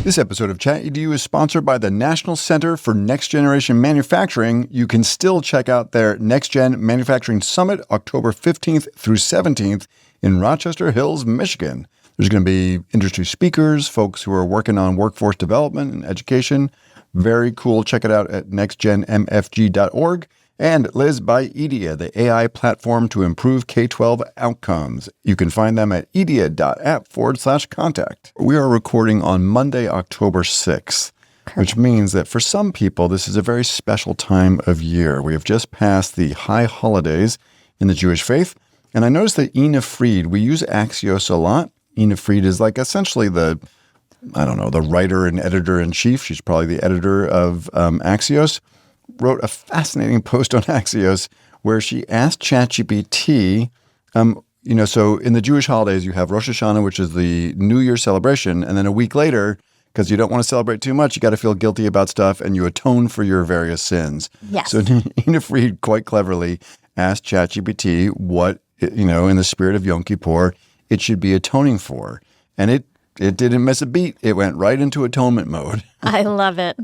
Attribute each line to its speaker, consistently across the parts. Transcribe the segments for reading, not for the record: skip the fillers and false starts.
Speaker 1: This episode of ChatEDU is sponsored by the National Center for Next Generation Manufacturing. You can still check out their Next Gen Manufacturing Summit, October 15th through 17th in Rochester Hills, Michigan. There's going to be industry speakers, folks who are working on workforce development and education. Very cool. Check it out at nextgenmfg.org. And Liz by EDA, the AI platform to improve K-12 outcomes. You can find them at edia.app/contact. We are recording on Monday, October 6th, which means that for some people, this is a very special time of year. We have just passed the high holidays in the Jewish faith. And I noticed that Ina Fried, we use Axios a lot. Ina Fried is like essentially the writer and editor-in-chief. She's probably the editor of Axios. Wrote a fascinating post on Axios where she asked ChatGPT, so in the Jewish holidays, you have Rosh Hashanah, which is the New Year celebration. And then a week later, because you don't want to celebrate too much, you got to feel guilty about stuff and you atone for your various sins.
Speaker 2: Yes.
Speaker 1: So Ina Fried quite cleverly asked ChatGPT what, in the spirit of Yom Kippur, it should be atoning for. And it didn't miss a beat. It went right into atonement mode.
Speaker 2: I love it.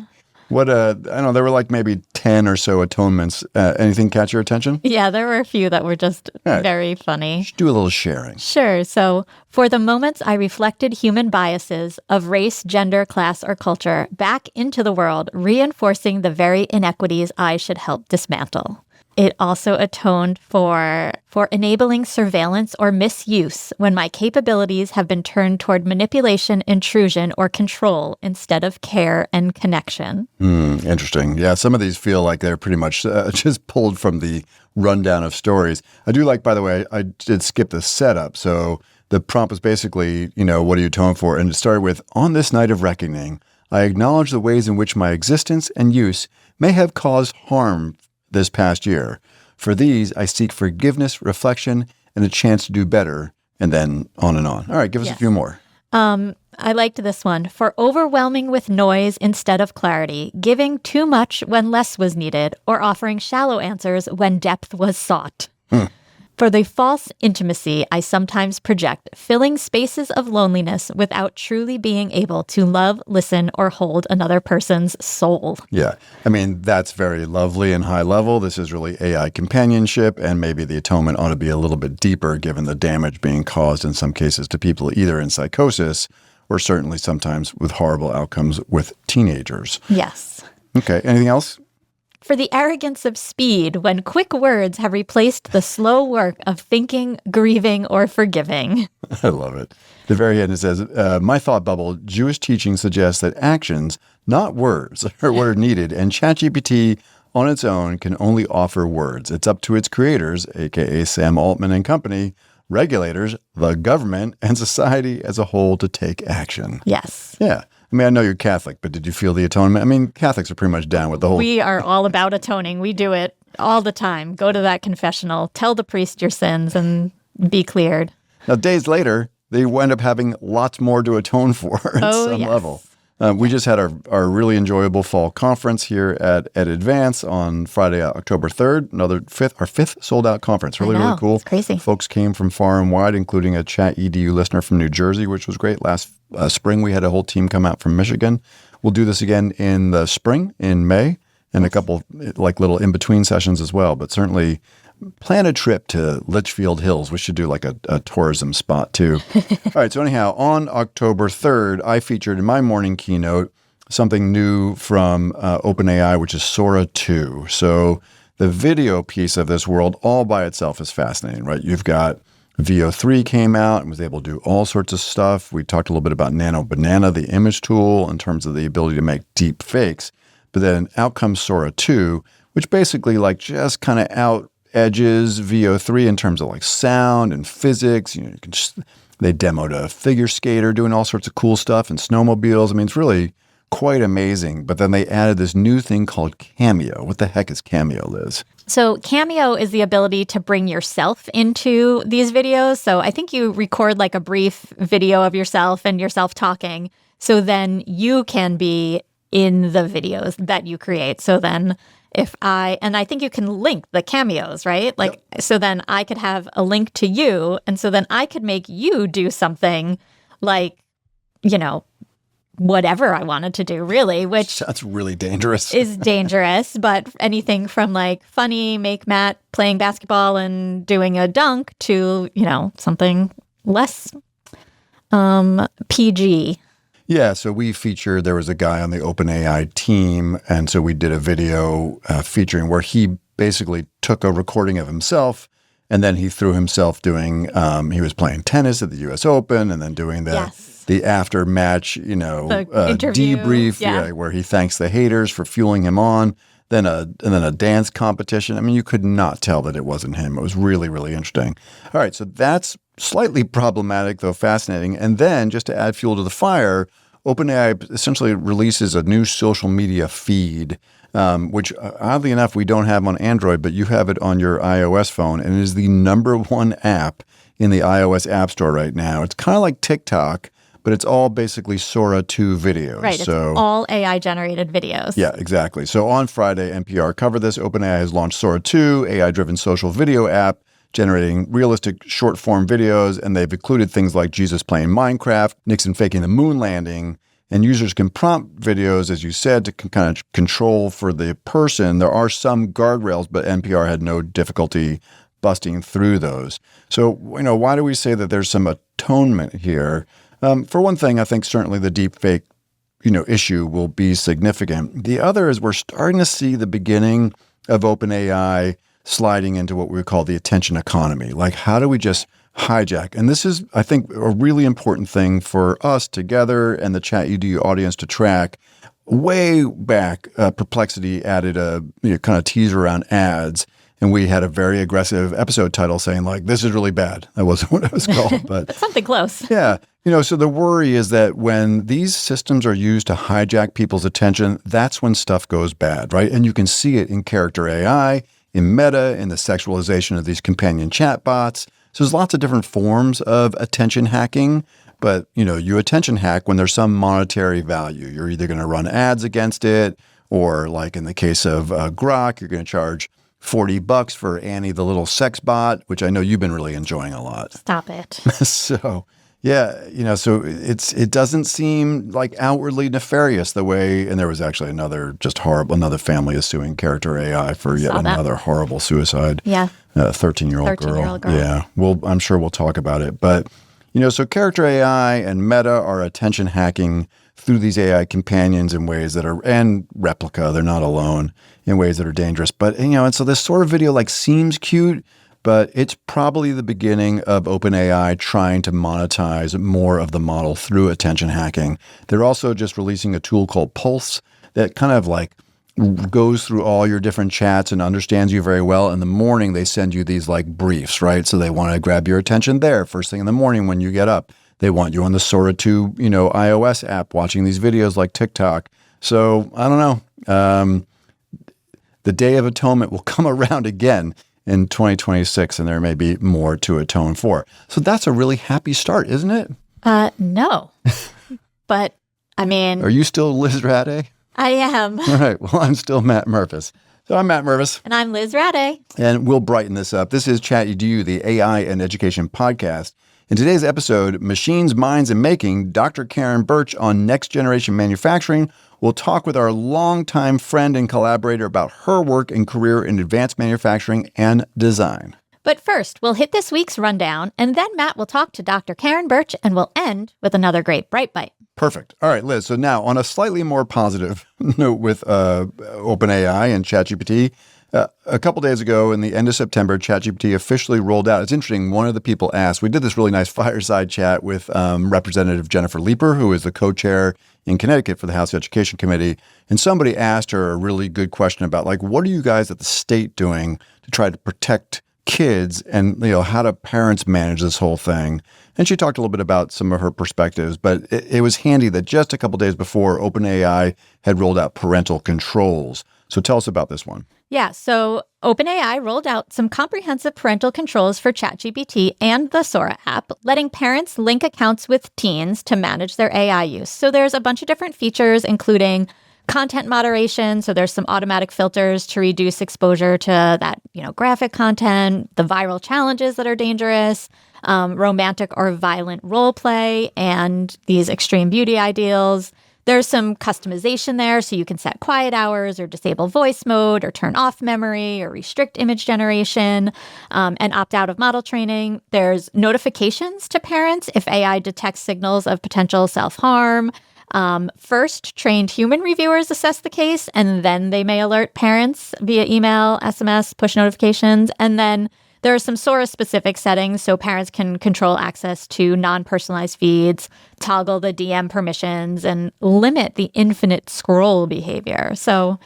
Speaker 1: There were like maybe 10 or so atonements. Anything catch your attention?
Speaker 2: Yeah, there were a few that were just very funny.
Speaker 1: Just do a little sharing.
Speaker 2: Sure. So, for the moments I reflected human biases of race, gender, class, or culture back into the world, reinforcing the very inequities I should help dismantle. It also atoned for enabling surveillance or misuse when my capabilities have been turned toward manipulation, intrusion, or control instead of care and connection.
Speaker 1: Interesting. Yeah, some of these feel like they're pretty much just pulled from the rundown of stories. I do like, by the way, I did skip the setup. So the prompt was basically, what do you atone for? And it started with, on this night of reckoning, I acknowledge the ways in which my existence and use may have caused harm this past year. For these, I seek forgiveness, reflection, and a chance to do better, and then on and on. All right, give us a few more.
Speaker 2: I liked this one. For overwhelming with noise instead of clarity, giving too much when less was needed, or offering shallow answers when depth was sought. For the false intimacy I sometimes project, filling spaces of loneliness without truly being able to love, listen, or hold another person's soul.
Speaker 1: Yeah. I mean, that's very lovely and high level. This is really AI companionship, and maybe the atonement ought to be a little bit deeper given the damage being caused in some cases to people either in psychosis or certainly sometimes with horrible outcomes with teenagers.
Speaker 2: Yes.
Speaker 1: Okay. Anything else?
Speaker 2: For the arrogance of speed when quick words have replaced the slow work of thinking, grieving, or forgiving.
Speaker 1: I love it. At the very end, it says, my thought bubble, Jewish teaching suggests that actions, not words, are what are needed, and ChatGPT on its own can only offer words. It's up to its creators, a.k.a. Sam Altman and company, regulators, the government, and society as a whole to take action.
Speaker 2: Yes.
Speaker 1: Yeah. I mean, I know you're Catholic, but did you feel the atonement? I mean, Catholics are pretty much down with the whole...
Speaker 2: We are all about atoning. We do it all the time. Go to that confessional, tell the priest your sins, and be cleared.
Speaker 1: Now, days later, they wind up having lots more to atone for at some level. We just had our really enjoyable fall conference here at EdAdvance on Friday, October 3rd, our fifth sold-out conference. Really cool.
Speaker 2: It's crazy.
Speaker 1: Folks came from far and wide, including a ChatEDU listener from New Jersey, which was great. Last spring, we had a whole team come out from Michigan. We'll do this again in the spring, in May, and a couple like little in-between sessions as well. But certainly plan a trip to Litchfield Hills. We should do like a tourism spot too. All right. So anyhow, on October 3rd, I featured in my morning keynote something new from OpenAI, which is Sora 2. So the video piece of this world all by itself is fascinating, right? You've got VO3 came out and was able to do all sorts of stuff. We talked a little bit about Nano Banana, the image tool, in terms of the ability to make deep fakes. But then out comes Sora 2, which basically like just kind of out edges VO3 in terms of like sound and physics. You can they demoed a figure skater doing all sorts of cool stuff and snowmobiles. I mean, it's really quite amazing. But then they added this new thing called Cameo. What the heck is Cameo, Liz?
Speaker 2: So Cameo is the ability to bring yourself into these videos. So I think you record like a brief video of yourself and yourself talking. So then you can be in the videos that you create. So then and I think you can link the cameos, right? Like, so then I could have a link to you. And so then I could make you do something like, whatever I wanted to do, really, which
Speaker 1: that's really dangerous.
Speaker 2: Is dangerous. But anything from like funny, make Matt playing basketball and doing a dunk to, something less PG.
Speaker 1: Yeah, so there was a guy on the OpenAI team, and so we did a video featuring where he basically took a recording of himself, and then he threw himself doing, he was playing tennis at the US Open, and then doing the after match, debrief, where he thanks the haters for fueling him on, and then a dance competition. I mean, you could not tell that it wasn't him. It was really, really interesting. All right, so that's slightly problematic, though fascinating. And then, just to add fuel to the fire, OpenAI essentially releases a new social media feed, which oddly enough, we don't have on Android, but you have it on your iOS phone, and it is the #1 app in the iOS App Store right now. It's kind of like TikTok, but it's all basically Sora 2 videos.
Speaker 2: Right, so, it's all AI-generated videos.
Speaker 1: Yeah, exactly. So on Friday, NPR covered this. OpenAI has launched Sora 2, AI-driven social video app, generating realistic short-form videos, and they've included things like Jesus playing Minecraft, Nixon faking the moon landing, and users can prompt videos, as you said, to kind of control for the person. There are some guardrails, but NPR had no difficulty busting through those. So, why do we say that there's some atonement here? For one thing, I think certainly the deepfake, issue will be significant. The other is we're starting to see the beginning of OpenAI sliding into what we call the attention economy. Like, how do we just hijack? And this is, I think, a really important thing for us together and the ChatEDU audience to track. Way back, Perplexity added a kind of teaser around ads. And we had a very aggressive episode title saying, like, this is really bad. That wasn't what it was called, but
Speaker 2: something close.
Speaker 1: Yeah. So the worry is that when these systems are used to hijack people's attention, that's when stuff goes bad, right? And you can see it in character AI, in Meta, in the sexualization of these companion chatbots. So there's lots of different forms of attention hacking, but, you attention hack when there's some monetary value. You're either going to run ads against it, or like in the case of Grok, you're going to charge $40 for Annie, the little sex bot, which I know you've been really enjoying a lot.
Speaker 2: Stop it.
Speaker 1: So, yeah, so it doesn't seem like outwardly nefarious the way, and there was actually another family is suing character AI for yet another horrible suicide.
Speaker 2: Yeah.
Speaker 1: A 13-year-old girl. Yeah. I'm sure we'll talk about it. But, so character AI and Meta are attention hacking through these AI companions in ways that are, and Replica, they're not alone, in ways that are dangerous. But, and so this sort of video seems cute, but it's probably the beginning of OpenAI trying to monetize more of the model through attention hacking. They're also just releasing a tool called Pulse that kind of goes through all your different chats and understands you very well. In the morning, they send you these briefs, right? So they want to grab your attention there first thing in the morning when you get up. They want you on the Sora 2, iOS app watching these videos like TikTok. So I don't know. The Day of Atonement will come around again in 2026, and there may be more to atone for. So that's a really happy start, isn't it?
Speaker 2: No. But, I mean...
Speaker 1: Are you still Liz Rade?
Speaker 2: I am.
Speaker 1: All right. Well, I'm still Matt Murphis. So I'm Matt Murphis.
Speaker 2: And I'm Liz Rade.
Speaker 1: And we'll brighten this up. This is ChatEDU, the AI and Education podcast. In today's episode, Machines, Minds, and Making, Dr. Karen Birch on next-generation manufacturing. We'll talk with our longtime friend and collaborator about her work and career in advanced manufacturing and design.
Speaker 2: But first, we'll hit this week's rundown, and then Matt will talk to Dr. Karen Birch, and we'll end with another great Bright Bite.
Speaker 1: Perfect. All right, Liz. So now, on a slightly more positive note with OpenAI and ChatGPT, a couple days ago, in the end of September, ChatGPT officially rolled out. It's interesting. One of the people asked, we did this really nice fireside chat with Representative Jennifer Leeper, who is the co-chair in Connecticut for the House Education Committee. And somebody asked her a really good question about, what are you guys at the state doing to try to protect kids, and how do parents manage this whole thing? And she talked a little bit about some of her perspectives, but it was handy that just a couple days before, OpenAI had rolled out parental controls. So tell us about this one.
Speaker 2: Yeah, so OpenAI rolled out some comprehensive parental controls for ChatGPT and the Sora app, letting parents link accounts with teens to manage their AI use. So there's a bunch of different features, including content moderation. So there's some automatic filters to reduce exposure to that, graphic content, the viral challenges that are dangerous, romantic or violent role play, and these extreme beauty ideals. There's some customization there, so you can set quiet hours or disable voice mode or turn off memory or restrict image generation and opt out of model training. There's notifications to parents if AI detects signals of potential self-harm. First, trained human reviewers assess the case, and then they may alert parents via email, SMS, push notifications. And then there are some Sora-specific settings so parents can control access to non-personalized feeds, toggle the DM permissions, and limit the infinite scroll behavior. So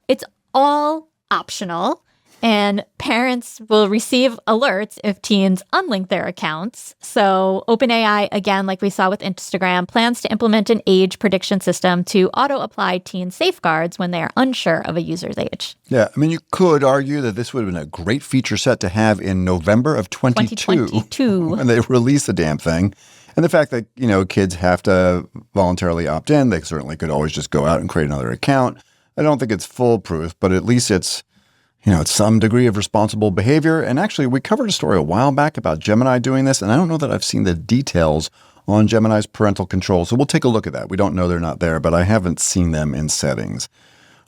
Speaker 2: it's all optional, and parents will receive alerts if teens unlink their accounts. So OpenAI, again, like we saw with Instagram, plans to implement an age prediction system to auto-apply teen safeguards when they are unsure of a user's age.
Speaker 1: Yeah, I mean, you could argue that this would have been a great feature set to have in November of 2022 when they released the damn thing. And the fact that, kids have to voluntarily opt in, they certainly could always just go out and create another account. I don't think it's foolproof, but at least it's some degree of responsible behavior. And actually, we covered a story a while back about Gemini doing this, and I don't know that I've seen the details on Gemini's parental control. So we'll take a look at that. We don't know they're not there, but I haven't seen them in settings.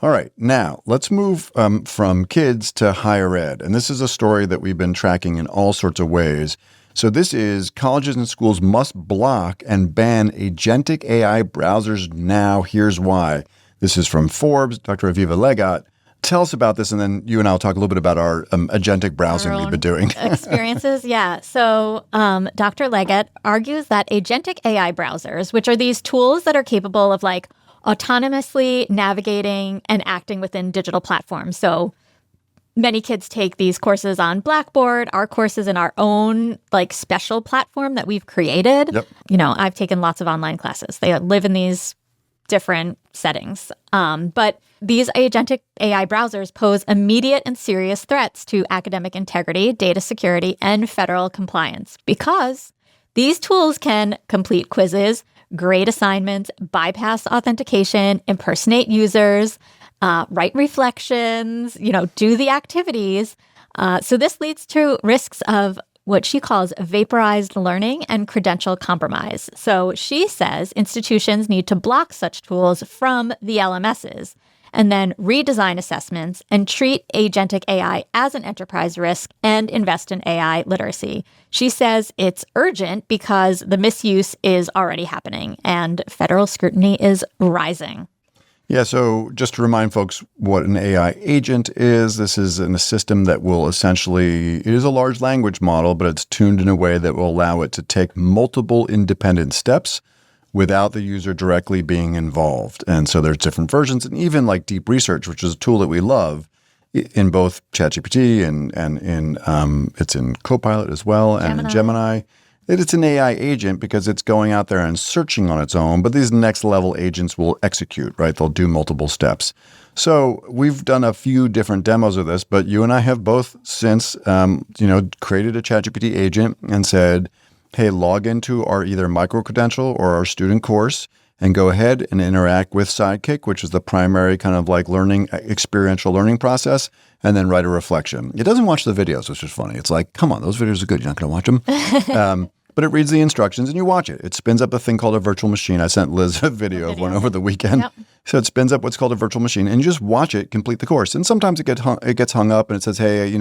Speaker 1: All right, now let's move from kids to higher ed. And this is a story that we've been tracking in all sorts of ways. So this is colleges and schools must block and ban agentic AI browsers now. Here's why. This is from Forbes, Dr. Aviva Legat. Tell us about this, and then you and I will talk a little bit about our agentic browsing we've been doing.
Speaker 2: Experiences, yeah. So Dr. Leggett argues that agentic AI browsers, which are these tools that are capable of autonomously navigating and acting within digital platforms. So many kids take these courses on Blackboard. Our course is in our own special platform that we've created.
Speaker 1: Yep.
Speaker 2: I've taken lots of online classes. They live in these different settings. But these agentic AI browsers pose immediate and serious threats to academic integrity, data security, and federal compliance because these tools can complete quizzes, grade assignments, bypass authentication, impersonate users, write reflections, do the activities. So this leads to risks of what she calls vaporized learning and credential compromise. So she says institutions need to block such tools from the LMSs and then redesign assessments and treat agentic AI as an enterprise risk and invest in AI literacy. She says it's urgent because the misuse is already happening and federal scrutiny is rising.
Speaker 1: Yeah, so just to remind folks what an AI agent is, this is a system that will it is a large language model, but it's tuned in a way that will allow it to take multiple independent steps without the user directly being involved. And so there's different versions, and even Deep Research, which is a tool that we love, in both ChatGPT and it's in Copilot as well, and in Gemini. It's an AI agent because it's going out there and searching on its own, but these next level agents will execute, right? They'll do multiple steps. So we've done a few different demos of this, but you and I have both since, created a ChatGPT agent and said, hey, log into our either micro-credential or our student course and go ahead and interact with Sidekick, which is the primary kind of experiential learning process, and then write a reflection. It doesn't watch the videos, which is funny. It's come on, those videos are good. You're not going to watch them. But it reads the instructions and you watch it. It spins up a thing called a virtual machine. I sent Liz a video of one over the weekend. Yep. So it spins up what's called a virtual machine and you just watch it complete the course. And sometimes it gets hung up and it says, hey,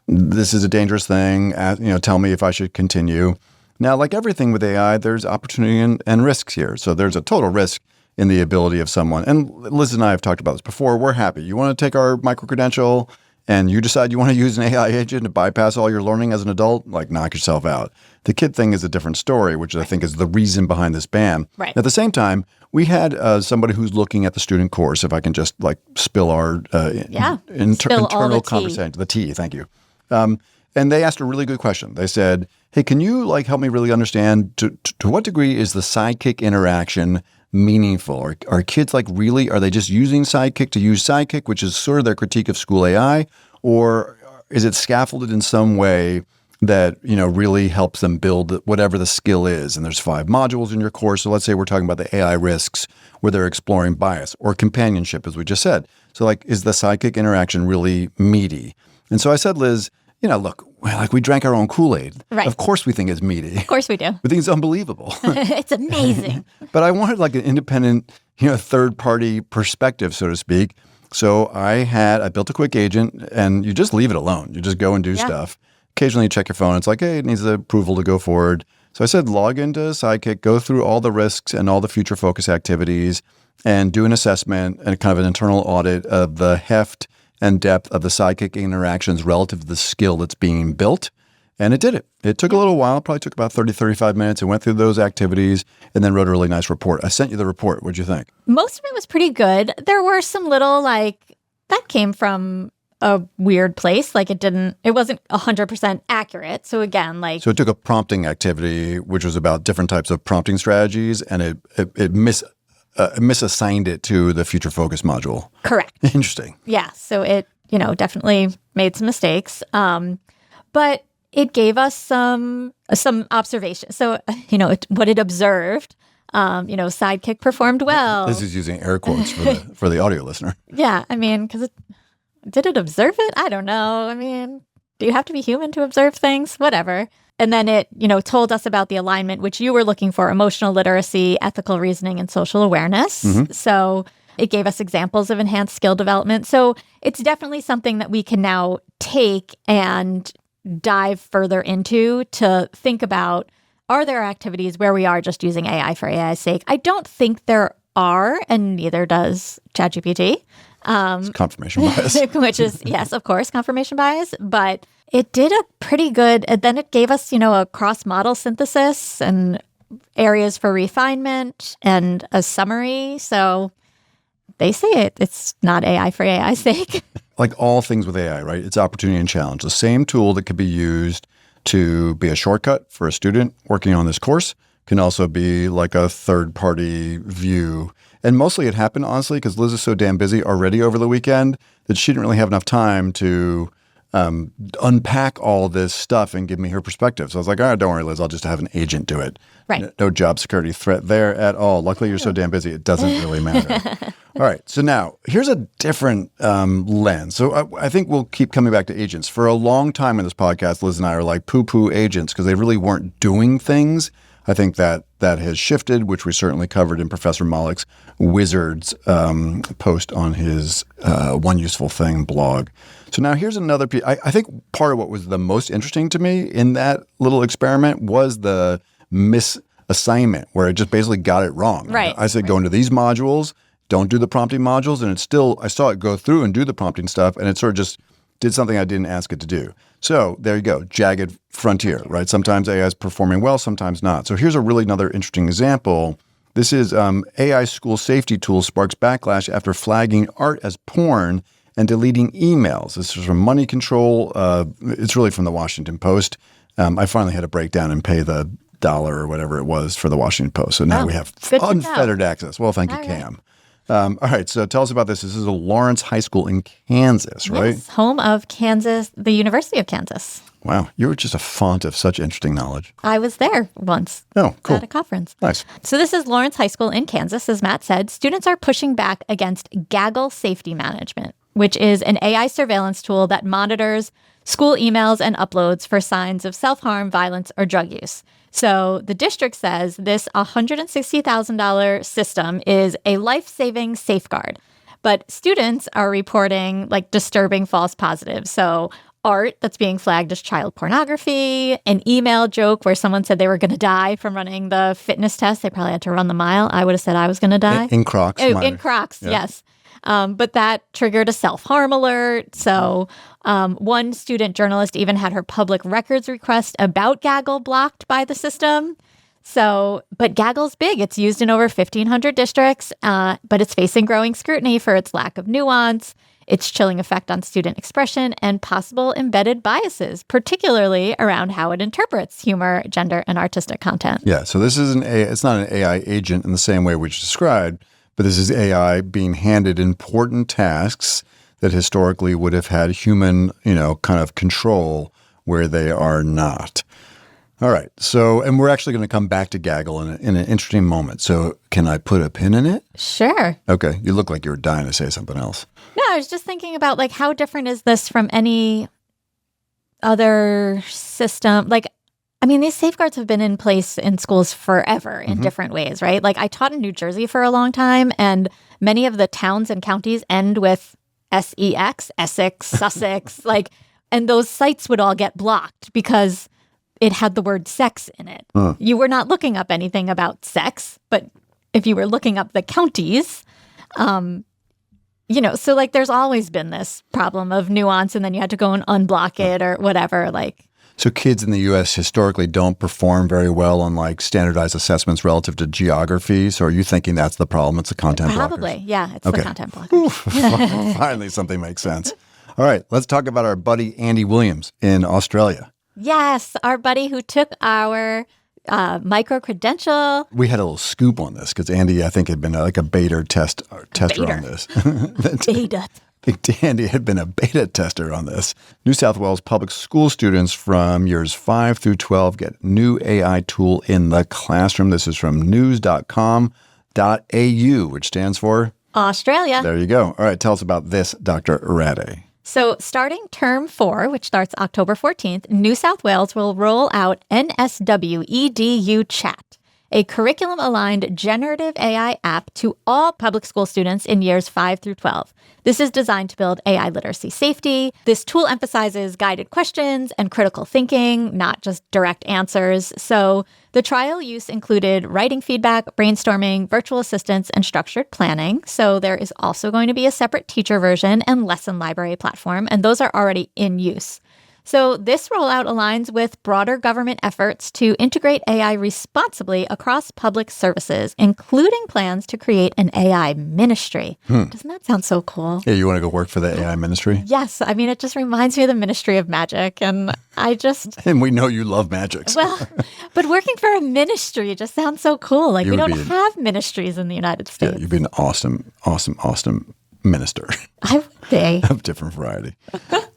Speaker 1: this is a dangerous thing. Tell me if I should continue. Now, like everything with AI, there's opportunity and risks here. So there's a total risk in the ability of someone. And Liz and I have talked about this before. We're happy. You want to take our micro-credential and you decide you want to use an AI agent to bypass all your learning as an adult, knock yourself out. The kid thing is a different story, which I think is the reason behind this ban.
Speaker 2: Right.
Speaker 1: At the same time, we had somebody who's looking at the student course, if I can just spill our internal conversation. The tea, thank you. And they asked a really good question. They said, hey, can you help me really understand to what degree is the Sidekick interaction meaningful? Are kids really, are they just using Sidekick to use Sidekick, which is sort of their critique of school AI? Or is it scaffolded in some way that, really helps them build whatever the skill is. And there's 5 modules in your course. So let's say we're talking about the AI risks where they're exploring bias or companionship, as we just said. So is the sidekick interaction really meaty? And so I said, Liz, look, we drank our own Kool-Aid.
Speaker 2: Right.
Speaker 1: Of course we think it's meaty.
Speaker 2: Of course we do.
Speaker 1: We think it's unbelievable.
Speaker 2: It's amazing.
Speaker 1: But I wanted an independent, third-party perspective, so to speak. So I built a quick agent, and you just leave it alone. You just go and do stuff. Occasionally you check your phone. It's hey, it needs the approval to go forward. So I said, log into Sidekick, go through all the risks and all the future focus activities, and do an assessment and kind of an internal audit of the heft and depth of the Sidekick interactions relative to the skill that's being built. And it did it. It took a little while. It probably took about 30, 35 minutes. It went through those activities and then wrote a really nice report. I sent you the report. What'd you think?
Speaker 2: Most of it was pretty good. There were some little that came from a weird place. It wasn't 100% accurate. So again,
Speaker 1: So it took a prompting activity, which was about different types of prompting strategies, and it misassigned it to the future focus module.
Speaker 2: Correct.
Speaker 1: Interesting.
Speaker 2: Yeah. So it, definitely made some mistakes. But it gave us some observations. So, what it observed, Sidekick performed well.
Speaker 1: This is using air quotes for the audio listener.
Speaker 2: Yeah. Because did it observe it? I don't know. Do you have to be human to observe things? Whatever. And then it, told us about the alignment, which you were looking for: emotional literacy, ethical reasoning, and social awareness. Mm-hmm. So it gave us examples of enhanced skill development. So it's definitely something that we can now take and dive further into to think about, are there activities where we are just using AI for AI's sake? I don't think there are, and neither does ChatGPT.
Speaker 1: It's confirmation bias.
Speaker 2: Which is, yes, of course, confirmation bias. But it did a pretty good, and then it gave us, a cross-model synthesis and areas for refinement and a summary. So they say it's not AI for AI's sake.
Speaker 1: Like all things with AI, right? It's opportunity and challenge. The same tool that could be used to be a shortcut for a student working on this course can also be like a third-party view. And mostly it happened, honestly, because Liz is so damn busy already over the weekend that she didn't really have enough time to unpack all this stuff and give me her perspective. So I was like, all right, don't worry, Liz, I'll just have an agent do it.
Speaker 2: Right.
Speaker 1: No job security threat there at all. Luckily, you're so damn busy, it doesn't really matter. All right. So now here's a different lens. So I think we'll keep coming back to agents. For a long time in this podcast, Liz and I are like poo-poo agents because they really weren't doing things. I think that has shifted, which we certainly covered in Professor Malick's Wizards post on his One Useful Thing blog. So now here's another piece. I think part of what was the most interesting to me in that little experiment was the misassignment, where it just basically got it wrong.
Speaker 2: Right.
Speaker 1: I said, go into these modules, don't do the prompting modules, and I saw it go through and do the prompting stuff, and it sort of just did something I didn't ask it to do. So there you go, jagged frontier, right? Sometimes AI is performing well, sometimes not. So here's another interesting example. This is AI school safety tool sparks backlash after flagging art as porn and deleting emails. This is from Money Control. It's really from the Washington Post. I finally had to break down and pay the $1 or whatever it was for the Washington Post. So now we have unfettered access. Well, thank you, Cam. All right, so tell us about this. This is a Lawrence High School in Kansas, right?
Speaker 2: Yes, home of Kansas, the University of Kansas.
Speaker 1: Wow, you're just a font of such interesting knowledge.
Speaker 2: I was there once.
Speaker 1: Oh, cool.
Speaker 2: At a conference.
Speaker 1: Nice.
Speaker 2: So this is Lawrence High School in Kansas. As Matt said, students are pushing back against Gaggle safety management, which is an AI surveillance tool that monitors school emails and uploads for signs of self-harm, violence, or drug use. So the district says this $160,000 system is a life-saving safeguard. But students are reporting disturbing false positives. So art that's being flagged as child pornography, an email joke where someone said they were going to die from running the fitness test. They probably had to run the mile. I would have said I was going to die.
Speaker 1: In Crocs.
Speaker 2: In Crocs, yeah. Yes. But that triggered a self-harm alert. So one student journalist even had her public records request about Gaggle blocked by the system. But Gaggle's big. It's used in over 1,500 districts, but it's facing growing scrutiny for its lack of nuance, its chilling effect on student expression, and possible embedded biases, particularly around how it interprets humor, gender, and artistic content.
Speaker 1: Yeah, so this is it's not an AI agent in the same way we just described, but this is AI being handed important tasks that historically would have had human, kind of control where they are not. All right. So, and we're actually going to come back to Gaggle in an interesting moment. So can I put a pin in it?
Speaker 2: Sure.
Speaker 1: Okay. You look like you were dying to say something else.
Speaker 2: No, I was just thinking about like how different is this from any other system? Like, I mean, these safeguards have been in place in schools forever in different ways, right? Like I taught in New Jersey for a long time, and many of the towns and counties end with SEX, Essex, Sussex, like, and those sites would all get blocked because it had the word sex in it. You were not looking up anything about sex, but if you were looking up the counties, so like there's always been this problem of nuance, and then you had to go and unblock it or whatever. Like,
Speaker 1: so kids in the U.S. historically don't perform very well on like standardized assessments relative to geography. So are you thinking that's the problem? It's the content blockers?
Speaker 2: Probably. Yeah, it's the content blockers.
Speaker 1: Finally, something makes sense. All right, let's talk about our buddy Andy Williams in Australia.
Speaker 2: Yes, our buddy who took our micro-credential.
Speaker 1: We had a little scoop on this because Andy, I think, had been like a tester on this.
Speaker 2: Beta.
Speaker 1: I think Andy had been a beta tester on this. New South Wales public school students from years 5 through 12 get new AI tool in the classroom. This is from news.com.au, which stands for
Speaker 2: Australia.
Speaker 1: There you go. All right, tell us about this, Dr. Rade.
Speaker 2: So starting term 4, which starts October 14th, New South Wales will roll out NSW EDU Chat, a curriculum-aligned generative AI app to all public school students in years 5 through 12. This is designed to build AI literacy safety. This tool emphasizes guided questions and critical thinking, not just direct answers. So the trial use included writing feedback, brainstorming, virtual assistants, and structured planning. So there is also going to be a separate teacher version and lesson library platform, and those are already in use. So this rollout aligns with broader government efforts to integrate AI responsibly across public services, including plans to create an AI ministry. Doesn't that sound so cool?
Speaker 1: Yeah, you want to go work for the AI ministry?
Speaker 2: Yes. I mean, it just reminds me of the Ministry of Magic, and
Speaker 1: And we know you love magic. So.
Speaker 2: Well, but working for a ministry just sounds so cool. Like, we don't have ministries in the United States.
Speaker 1: Yeah, you'd be an awesome minister.
Speaker 2: I would be.
Speaker 1: Of different variety.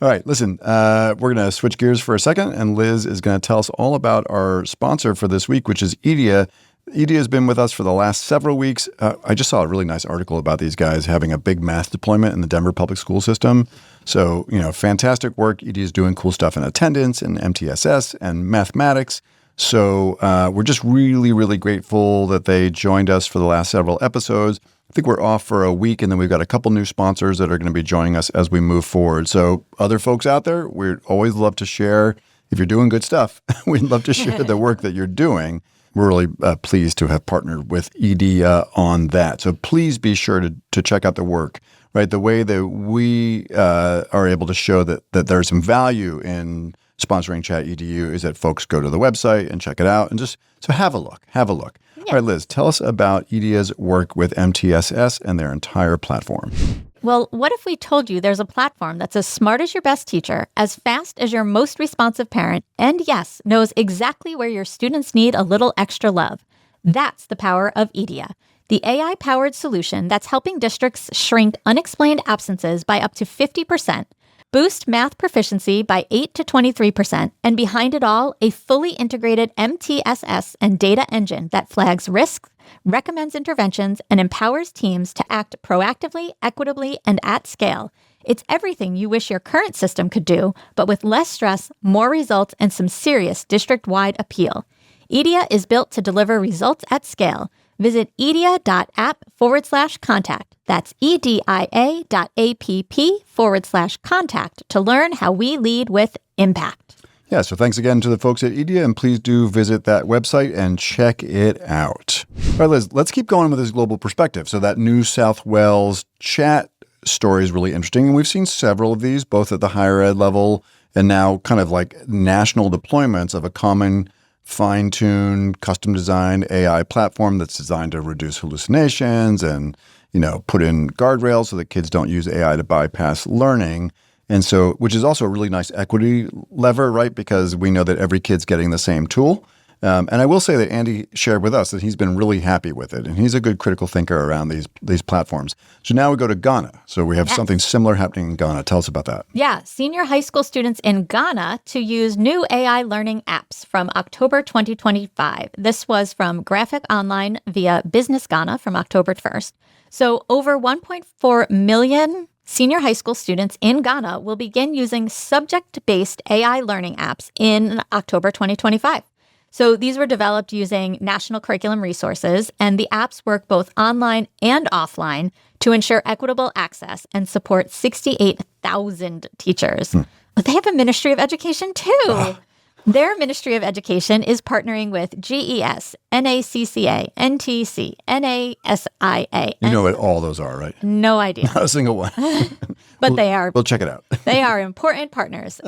Speaker 1: All right, listen, we're going to switch gears for a second, and Liz is going to tell us all about our sponsor for this week, which is EDA. EDA has been with us for the last several weeks. I just saw a really nice article about these guys having a big math deployment in the Denver public school system. So, fantastic work. EDA is doing cool stuff in attendance and MTSS and mathematics. So we're just really, really grateful that they joined us for the last several episodes. I think we're off for a week, and then we've got a couple new sponsors that are going to be joining us as we move forward. So other folks out there, we'd always love to share. If you're doing good stuff, we'd love to share the work that you're doing. We're really pleased to have partnered with EDA on that. So please be sure to check out the work, right? The way that we are able to show that there's some value in sponsoring ChatEDU is that folks go to the website and check it out and just so have a look. Yeah. All right, Liz, tell us about EDA's work with MTSS and their entire platform.
Speaker 2: Well, what if we told you there's a platform that's as smart as your best teacher, as fast as your most responsive parent, and yes, knows exactly where your students need a little extra love? That's the power of EDA, the AI-powered solution that's helping districts shrink unexplained absences by up to 50%, boost math proficiency by 8 to 23%, and behind it all, a fully integrated MTSS and data engine that flags risks, recommends interventions, and empowers teams to act proactively, equitably, and at scale. It's everything you wish your current system could do, but with less stress, more results, and some serious district-wide appeal. EDA is built to deliver results at scale. Visit edia.app/contact. That's edia.app/contact to learn how we lead with impact.
Speaker 1: Yeah, so thanks again to the folks at EDA, and please do visit that website and check it out. All right, Liz, let's keep going with this global perspective. So that New South Wales chat story is really interesting, and we've seen several of these, both at the higher ed level and now kind of like national deployments of a common fine-tuned, custom-designed AI platform that's designed to reduce hallucinations and, put in guardrails so that kids don't use AI to bypass learning. And so, which is also a really nice equity lever, right? Because we know that every kid's getting the same tool. And I will say that Andy shared with us that he's been really happy with it, and he's a good critical thinker around these platforms. So now we go to Ghana. So we have something similar happening in Ghana. Tell us about that.
Speaker 2: Yeah, senior high school students in Ghana to use new AI learning apps from October 2025. This was from Graphic Online via Business Ghana from October 1st. So over 1.4 million senior high school students in Ghana will begin using subject-based AI learning apps in October 2025. So these were developed using national curriculum resources, and the apps work both online and offline to ensure equitable access and support 68,000 teachers. But they have a Ministry of Education too. Their Ministry of Education is partnering with GES, NACCA, NTC, NASIA.
Speaker 1: You know what all those are, right?
Speaker 2: No idea.
Speaker 1: Not a single one.
Speaker 2: But they are.
Speaker 1: We'll check it out.
Speaker 2: They are important partners.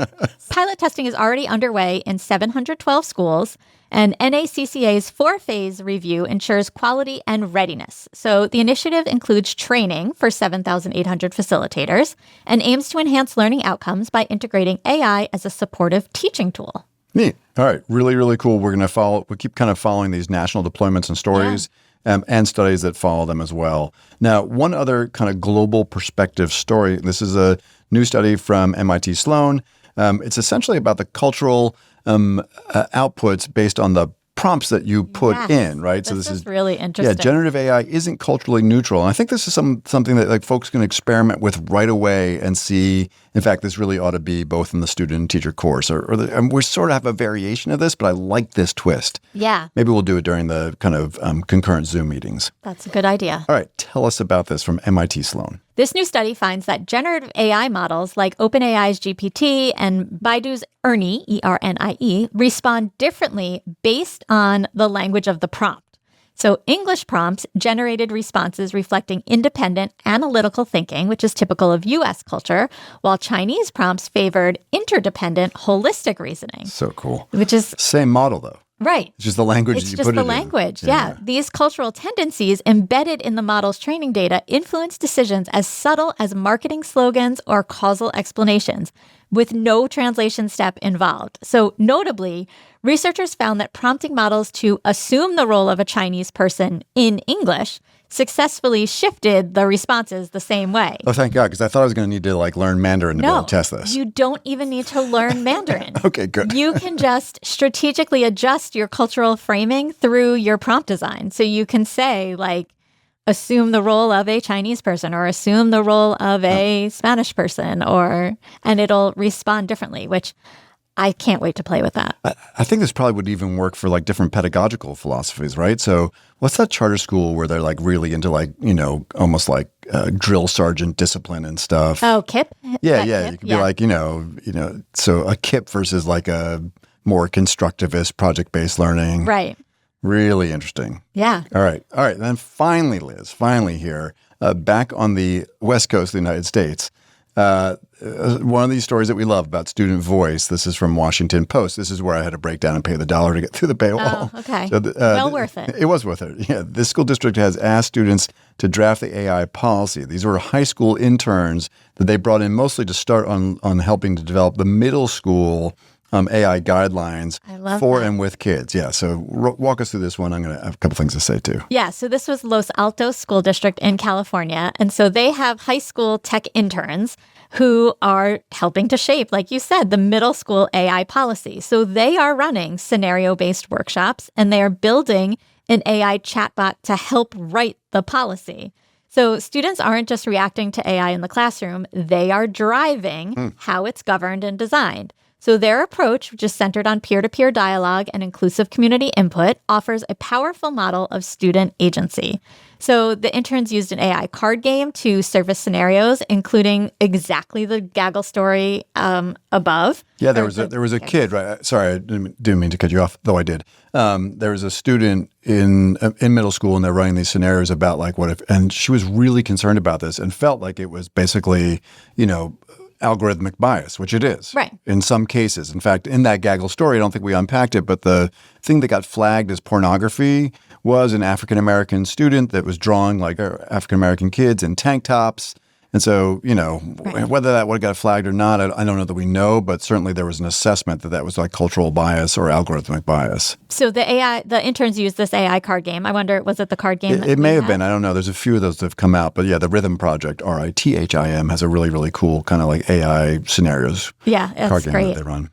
Speaker 2: Pilot testing is already underway in 712 schools, and NACCA's 4-phase review ensures quality and readiness. So the initiative includes training for 7,800 facilitators and aims to enhance learning outcomes by integrating AI as a supportive teaching tool.
Speaker 1: Neat. All right. Really, really cool. We're going to we keep kind of following these national deployments and stories and studies that follow them as well. Now, one other kind of global perspective story. This is a new study from MIT Sloan. It's essentially about the cultural outputs based on the prompts that you put in, right?
Speaker 2: This is really interesting.
Speaker 1: Yeah, generative AI isn't culturally neutral. And I think this is something that like folks can experiment with right away and see, in fact, this really ought to be both in the student and teacher course. We sort of have a variation of this, but I like this twist.
Speaker 2: Yeah.
Speaker 1: Maybe we'll do it during the kind of concurrent Zoom meetings.
Speaker 2: That's a good idea.
Speaker 1: All right. Tell us about this from MIT Sloan.
Speaker 2: This new study finds that generative AI models like OpenAI's GPT and Baidu's Ernie, ERNIE, respond differently based on the language of the prompt. So English prompts generated responses reflecting independent analytical thinking, which is typical of U.S. culture, while Chinese prompts favored interdependent holistic reasoning.
Speaker 1: So cool.
Speaker 2: Which is...
Speaker 1: Same model, though.
Speaker 2: Right.
Speaker 1: It's just the language
Speaker 2: it's
Speaker 1: you
Speaker 2: just
Speaker 1: put
Speaker 2: the
Speaker 1: it
Speaker 2: language.
Speaker 1: in.
Speaker 2: Yeah. These cultural tendencies embedded in the model's training data influence decisions as subtle as marketing slogans or causal explanations, with no translation step involved. So notably, researchers found that prompting models to assume the role of a Chinese person in English successfully shifted the responses the same way.
Speaker 1: Oh, thank God, because I thought I was going to need to learn Mandarin to be able to test this.
Speaker 2: You don't even need to learn Mandarin.
Speaker 1: Okay, good.
Speaker 2: You can just strategically adjust your cultural framing through your prompt design. So you can say, assume the role of a Chinese person or assume the role of a Spanish person, and it'll respond differently, which I can't wait to play with that.
Speaker 1: I think this probably would even work for different pedagogical philosophies, right? So what's that charter school where they're really into almost drill sergeant discipline and stuff?
Speaker 2: Oh, KIP?
Speaker 1: Yeah. You could be so a KIP versus a more constructivist project-based learning.
Speaker 2: Right.
Speaker 1: Really interesting.
Speaker 2: Yeah.
Speaker 1: All right. And then finally, Liz, here, back on the West Coast of the United States, one of these stories that we love about student voice. This is from Washington Post. This is where I had to break down and pay the $1 to get through the paywall.
Speaker 2: Oh, okay.
Speaker 1: So
Speaker 2: well worth it.
Speaker 1: It was worth it. Yeah. This school district has asked students to draft the AI policy. These were high school interns that they brought in mostly to start on helping to develop the middle school AI guidelines for and with kids. Yeah. So walk us through this one. I'm going to have a couple things to say too.
Speaker 2: Yeah. So this was Los Altos School District in California. And so they have high school tech interns who are helping to shape, like you said, the middle school AI policy. So they are running scenario-based workshops and they are building an AI chatbot to help write the policy. So students aren't just reacting to AI in the classroom. They are driving how it's governed and designed. So their approach, which is centered on peer-to-peer dialogue and inclusive community input, offers a powerful model of student agency. So the interns used an AI card game to surface scenarios, including exactly the Gaggle story above.
Speaker 1: Yeah, there was a kid, right? Sorry, I didn't mean to cut you off, though I did. There was a student in middle school, and they're writing these scenarios about what if, and she was really concerned about this and felt like it was basically, algorithmic bias, which it is.
Speaker 2: Right.
Speaker 1: In some cases. In fact, in that Gaggle story, I don't think we unpacked it, but the thing that got flagged as pornography was an African-American student that was drawing African-American kids in tank tops And so, whether that would have got flagged or not, I don't know that we know, but certainly there was an assessment that was like cultural bias or algorithmic bias.
Speaker 2: So the interns used this AI card game. I wonder, was it the card game?
Speaker 1: It may have been. I don't know. There's a few of those that have come out. But yeah, the Rhythm Project, RITHIM, has a really, really cool kind of like AI scenarios.
Speaker 2: Yeah, it's
Speaker 1: card game
Speaker 2: great.
Speaker 1: that they run.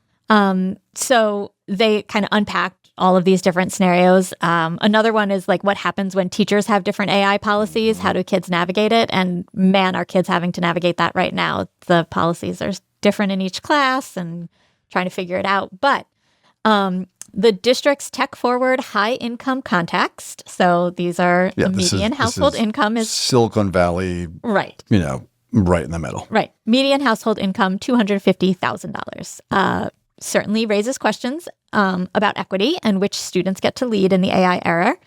Speaker 2: So they kind of unpacked all of these different scenarios. Another one is like what happens when teachers have different AI policies. How do kids navigate it? And man, are kids having to navigate that right now. The policies are different in each class and trying to figure it out. But the district's tech-forward high-income context. So these are the median household income is
Speaker 1: Silicon Valley,
Speaker 2: right.
Speaker 1: Right in the middle.
Speaker 2: Right. Median household income, $250,000. Certainly raises questions about equity and which students get to lead in the AI era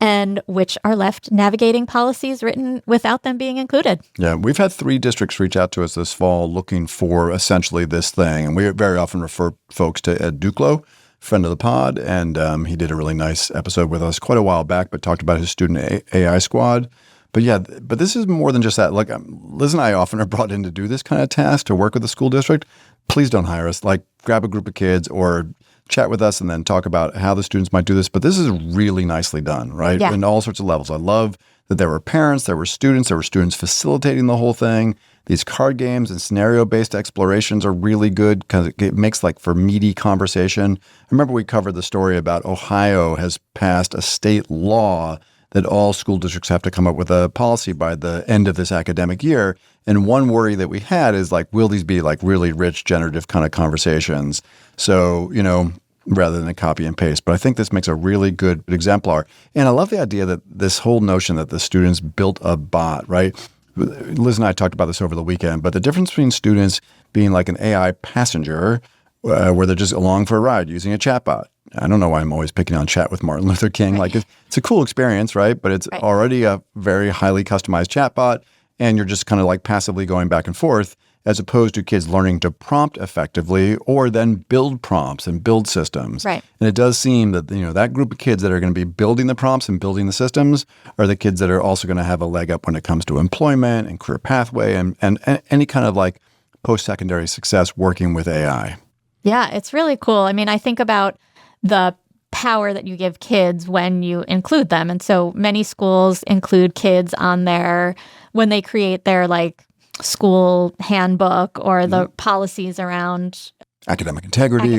Speaker 2: and which are left navigating policies written without them being included.
Speaker 1: Yeah, we've had 3 districts reach out to us this fall looking for essentially this thing. And we very often refer folks to Ed Duclos, friend of the pod, and he did a really nice episode with us quite a while back, but talked about his student AI squad. But yeah, but this is more than just that. Like Liz and I often are brought in to do this kind of task, to work with the school district. Please don't hire us. Like grab a group of kids or chat with us and then talk about how the students might do this. But this is really nicely done, right?
Speaker 2: Yeah.
Speaker 1: In all sorts of levels. I love that there were parents, there were students facilitating the whole thing. These card games and scenario-based explorations are really good because it makes like for meaty conversation. I remember we covered the story about Ohio has passed a state law that all school districts have to come up with a policy by the end of this academic year. And one worry that we had is like, will these be like really rich, generative kind of conversations? So, rather than a copy and paste. But I think this makes a really good exemplar. And I love the idea that this whole notion that the students built a bot, right? Liz and I talked about this over the weekend, but the difference between students being like an AI passenger, where they're just along for a ride using a chatbot. I don't know why I'm always picking on Chat with Martin Luther King. Right. Like it's a cool experience, right? But it's already a very highly customized chatbot, and you're just kind of like passively going back and forth, as opposed to kids learning to prompt effectively or then build prompts and build systems.
Speaker 2: Right.
Speaker 1: And it does seem that, that group of kids that are going to be building the prompts and building the systems are the kids that are also going to have a leg up when it comes to employment and career pathway and any kind of like post-secondary success working with AI.
Speaker 2: Yeah, it's really cool. I mean, I think about the power that you give kids when you include them. And so many schools include kids on when they create their like school handbook or the policies around
Speaker 1: academic integrity,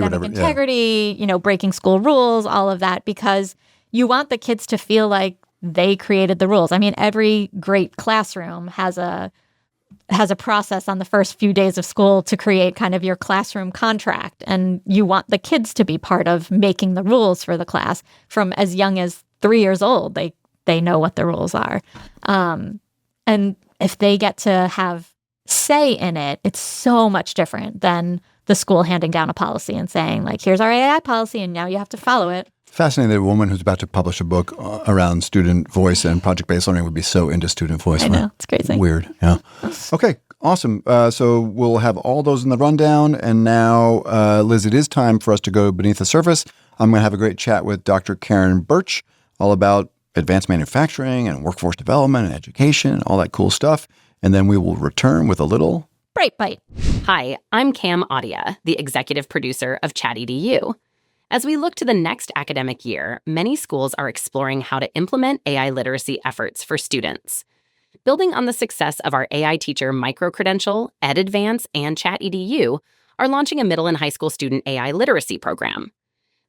Speaker 2: breaking school rules, all of that, because you want the kids to feel like they created the rules. I mean, every great classroom has a process on the first few days of school to create kind of your classroom contract. And you want the kids to be part of making the rules for the class from as young as 3 years old. They know what the rules are. And if they get to have say in it, it's so much different than the school handing down a policy and saying like, here's our AI policy and now you have to follow it.
Speaker 1: Fascinating that a woman who's about to publish a book around student voice and project-based learning would be so into student voice.
Speaker 2: I know, it's crazy.
Speaker 1: Weird, yeah. Okay, awesome. So we'll have all those in the rundown. And now, Liz, it is time for us to go beneath the surface. I'm going to have a great chat with Dr. Karen Birch all about advanced manufacturing and workforce development and education and all that cool stuff. And then we will return with a little
Speaker 2: Bright Bite.
Speaker 3: Hi, I'm Cam Audia, the executive producer of ChatEDU. As we look to the next academic year, many schools are exploring how to implement AI literacy efforts for students. Building on the success of our AI teacher micro-credential, EdAdvance, and ChatEDU are launching a middle and high school student AI literacy program.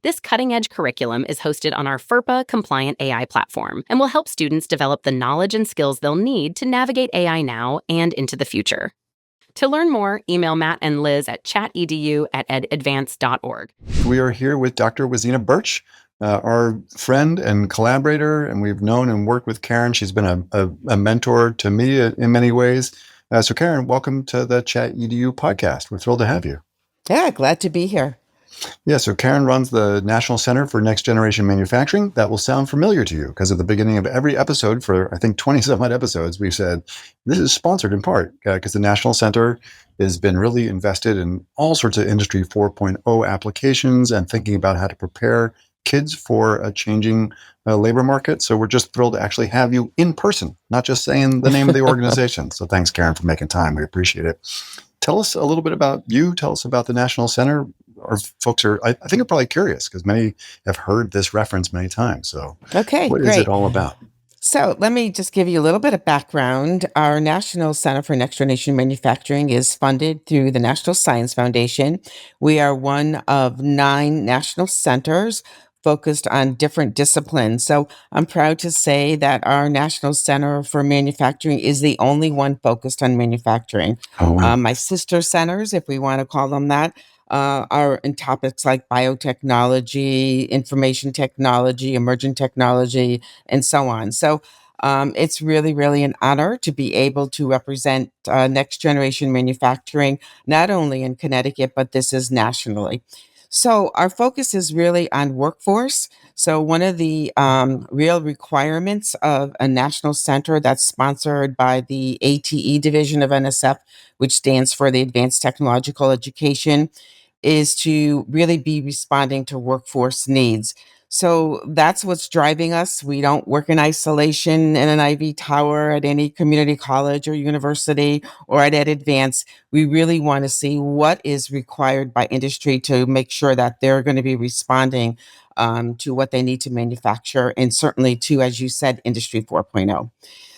Speaker 3: This cutting-edge curriculum is hosted on our FERPA-compliant AI platform and will help students develop the knowledge and skills they'll need to navigate AI now and into the future. To learn more, email Matt and Liz at chatedu@edadvance.org.
Speaker 1: We are here with Dr. Wazina Birch, our friend and collaborator, and we've known and worked with Karen. She's been a mentor to me in many ways. So Karen, welcome to the ChatEDU podcast. We're thrilled to have you.
Speaker 4: Yeah, glad to be here.
Speaker 1: Yeah, so Karen runs the National Center for Next Generation Manufacturing. That will sound familiar to you because at the beginning of every episode for, I think, 20-some-odd episodes, we've said this is sponsored in part because the National Center has been really invested in all sorts of Industry 4.0 applications and thinking about how to prepare kids for a changing labor market. So we're just thrilled to actually have you in person, not just saying the name of the organization. So thanks, Karen, for making time. We appreciate it. Tell us a little bit about you. Tell us about the National Center. Our folks are, I think, are probably curious because many have heard this reference many times. So
Speaker 4: Okay,
Speaker 1: what is it
Speaker 4: great.
Speaker 1: all about?
Speaker 4: So let me just give you a little bit of background. Our National Center for Next Generation Manufacturing is funded through the National Science Foundation. We are one of 9 national centers focused on different disciplines. So I'm proud to say that our National Center for Manufacturing is the only one focused on manufacturing.
Speaker 1: Oh, wow.
Speaker 4: My sister centers, if we want to call them that, are in topics like biotechnology, information technology, emerging technology, and so on. So it's really, really an honor to be able to represent next generation manufacturing, not only in Connecticut, but this is nationally. So our focus is really on workforce. So one of the real requirements of a national center that's sponsored by the ATE division of NSF, which stands for the Advanced Technological Education, is to really be responding to workforce needs. So that's what's driving us. We don't work in isolation in an Ivy Tower at any community college or university or at EdAdvance. We really want to see what is required by industry to make sure that they're going to be responding to what they need to manufacture, and certainly to, as you said, Industry 4.0.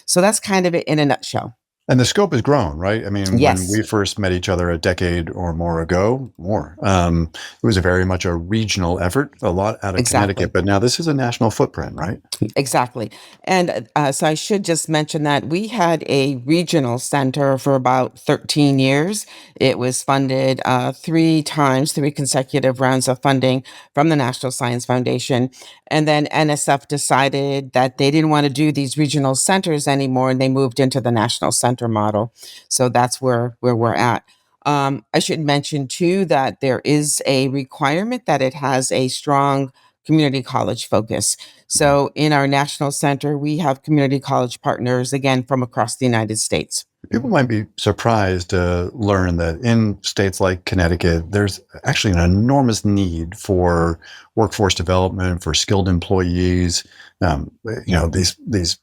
Speaker 4: So that's kind of it in a nutshell.
Speaker 1: And the scope has grown, right? I mean, when
Speaker 4: Yes,
Speaker 1: we first met each other a decade or more ago, it was a very much a regional effort, a lot out of
Speaker 4: exactly.
Speaker 1: Connecticut. But now this is a national footprint, right?
Speaker 4: Exactly. And so I should just mention that we had a regional center for about 13 years. It was funded 3 times, 3 consecutive rounds of funding from the National Science Foundation. And then NSF decided that they didn't want to do these regional centers anymore, and they moved into the national center model. So that's where we're at. I should mention too that there is a requirement that it has a strong community college focus. So in our national center, we have community college partners, again, from across the United States.
Speaker 1: People might be surprised to learn that in states like Connecticut, there's actually an enormous need for workforce development, for skilled employees. These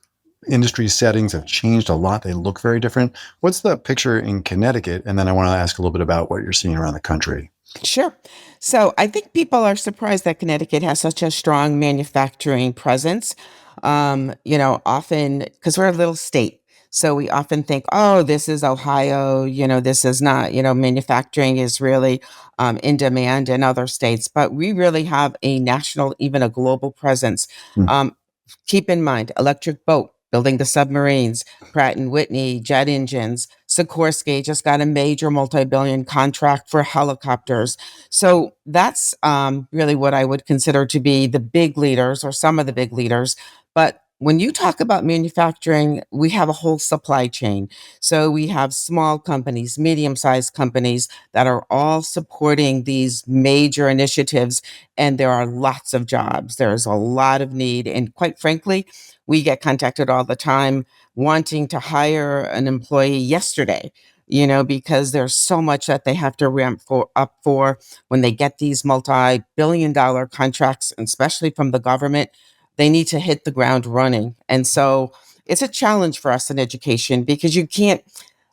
Speaker 1: industry settings have changed a lot. They look very different. What's the picture in Connecticut? And then I want to ask a little bit about what you're seeing around the country.
Speaker 4: Sure. So I think people are surprised that Connecticut has such a strong manufacturing presence. Often because we're a little state. So we often think, oh, this is Ohio, this is not, manufacturing is really in demand in other states. But we really have a national, even a global presence.
Speaker 1: Hmm.
Speaker 4: Um, Keep in mind, Electric Boat, building the submarines, Pratt and Whitney, jet engines. Sikorsky just got a major multi-billion contract for helicopters. So that's really what I would consider to be the big leaders or some of the big leaders. But when you talk about manufacturing, we have a whole supply chain. So we have small companies, medium-sized companies that are all supporting these major initiatives. And there are lots of jobs. There's a lot of need. And quite frankly, we get contacted all the time wanting to hire an employee yesterday, because there's so much that they have to up for when they get these multi-billion-dollar contracts, especially from the government. They need to hit the ground running. And so it's a challenge for us in education because you can't,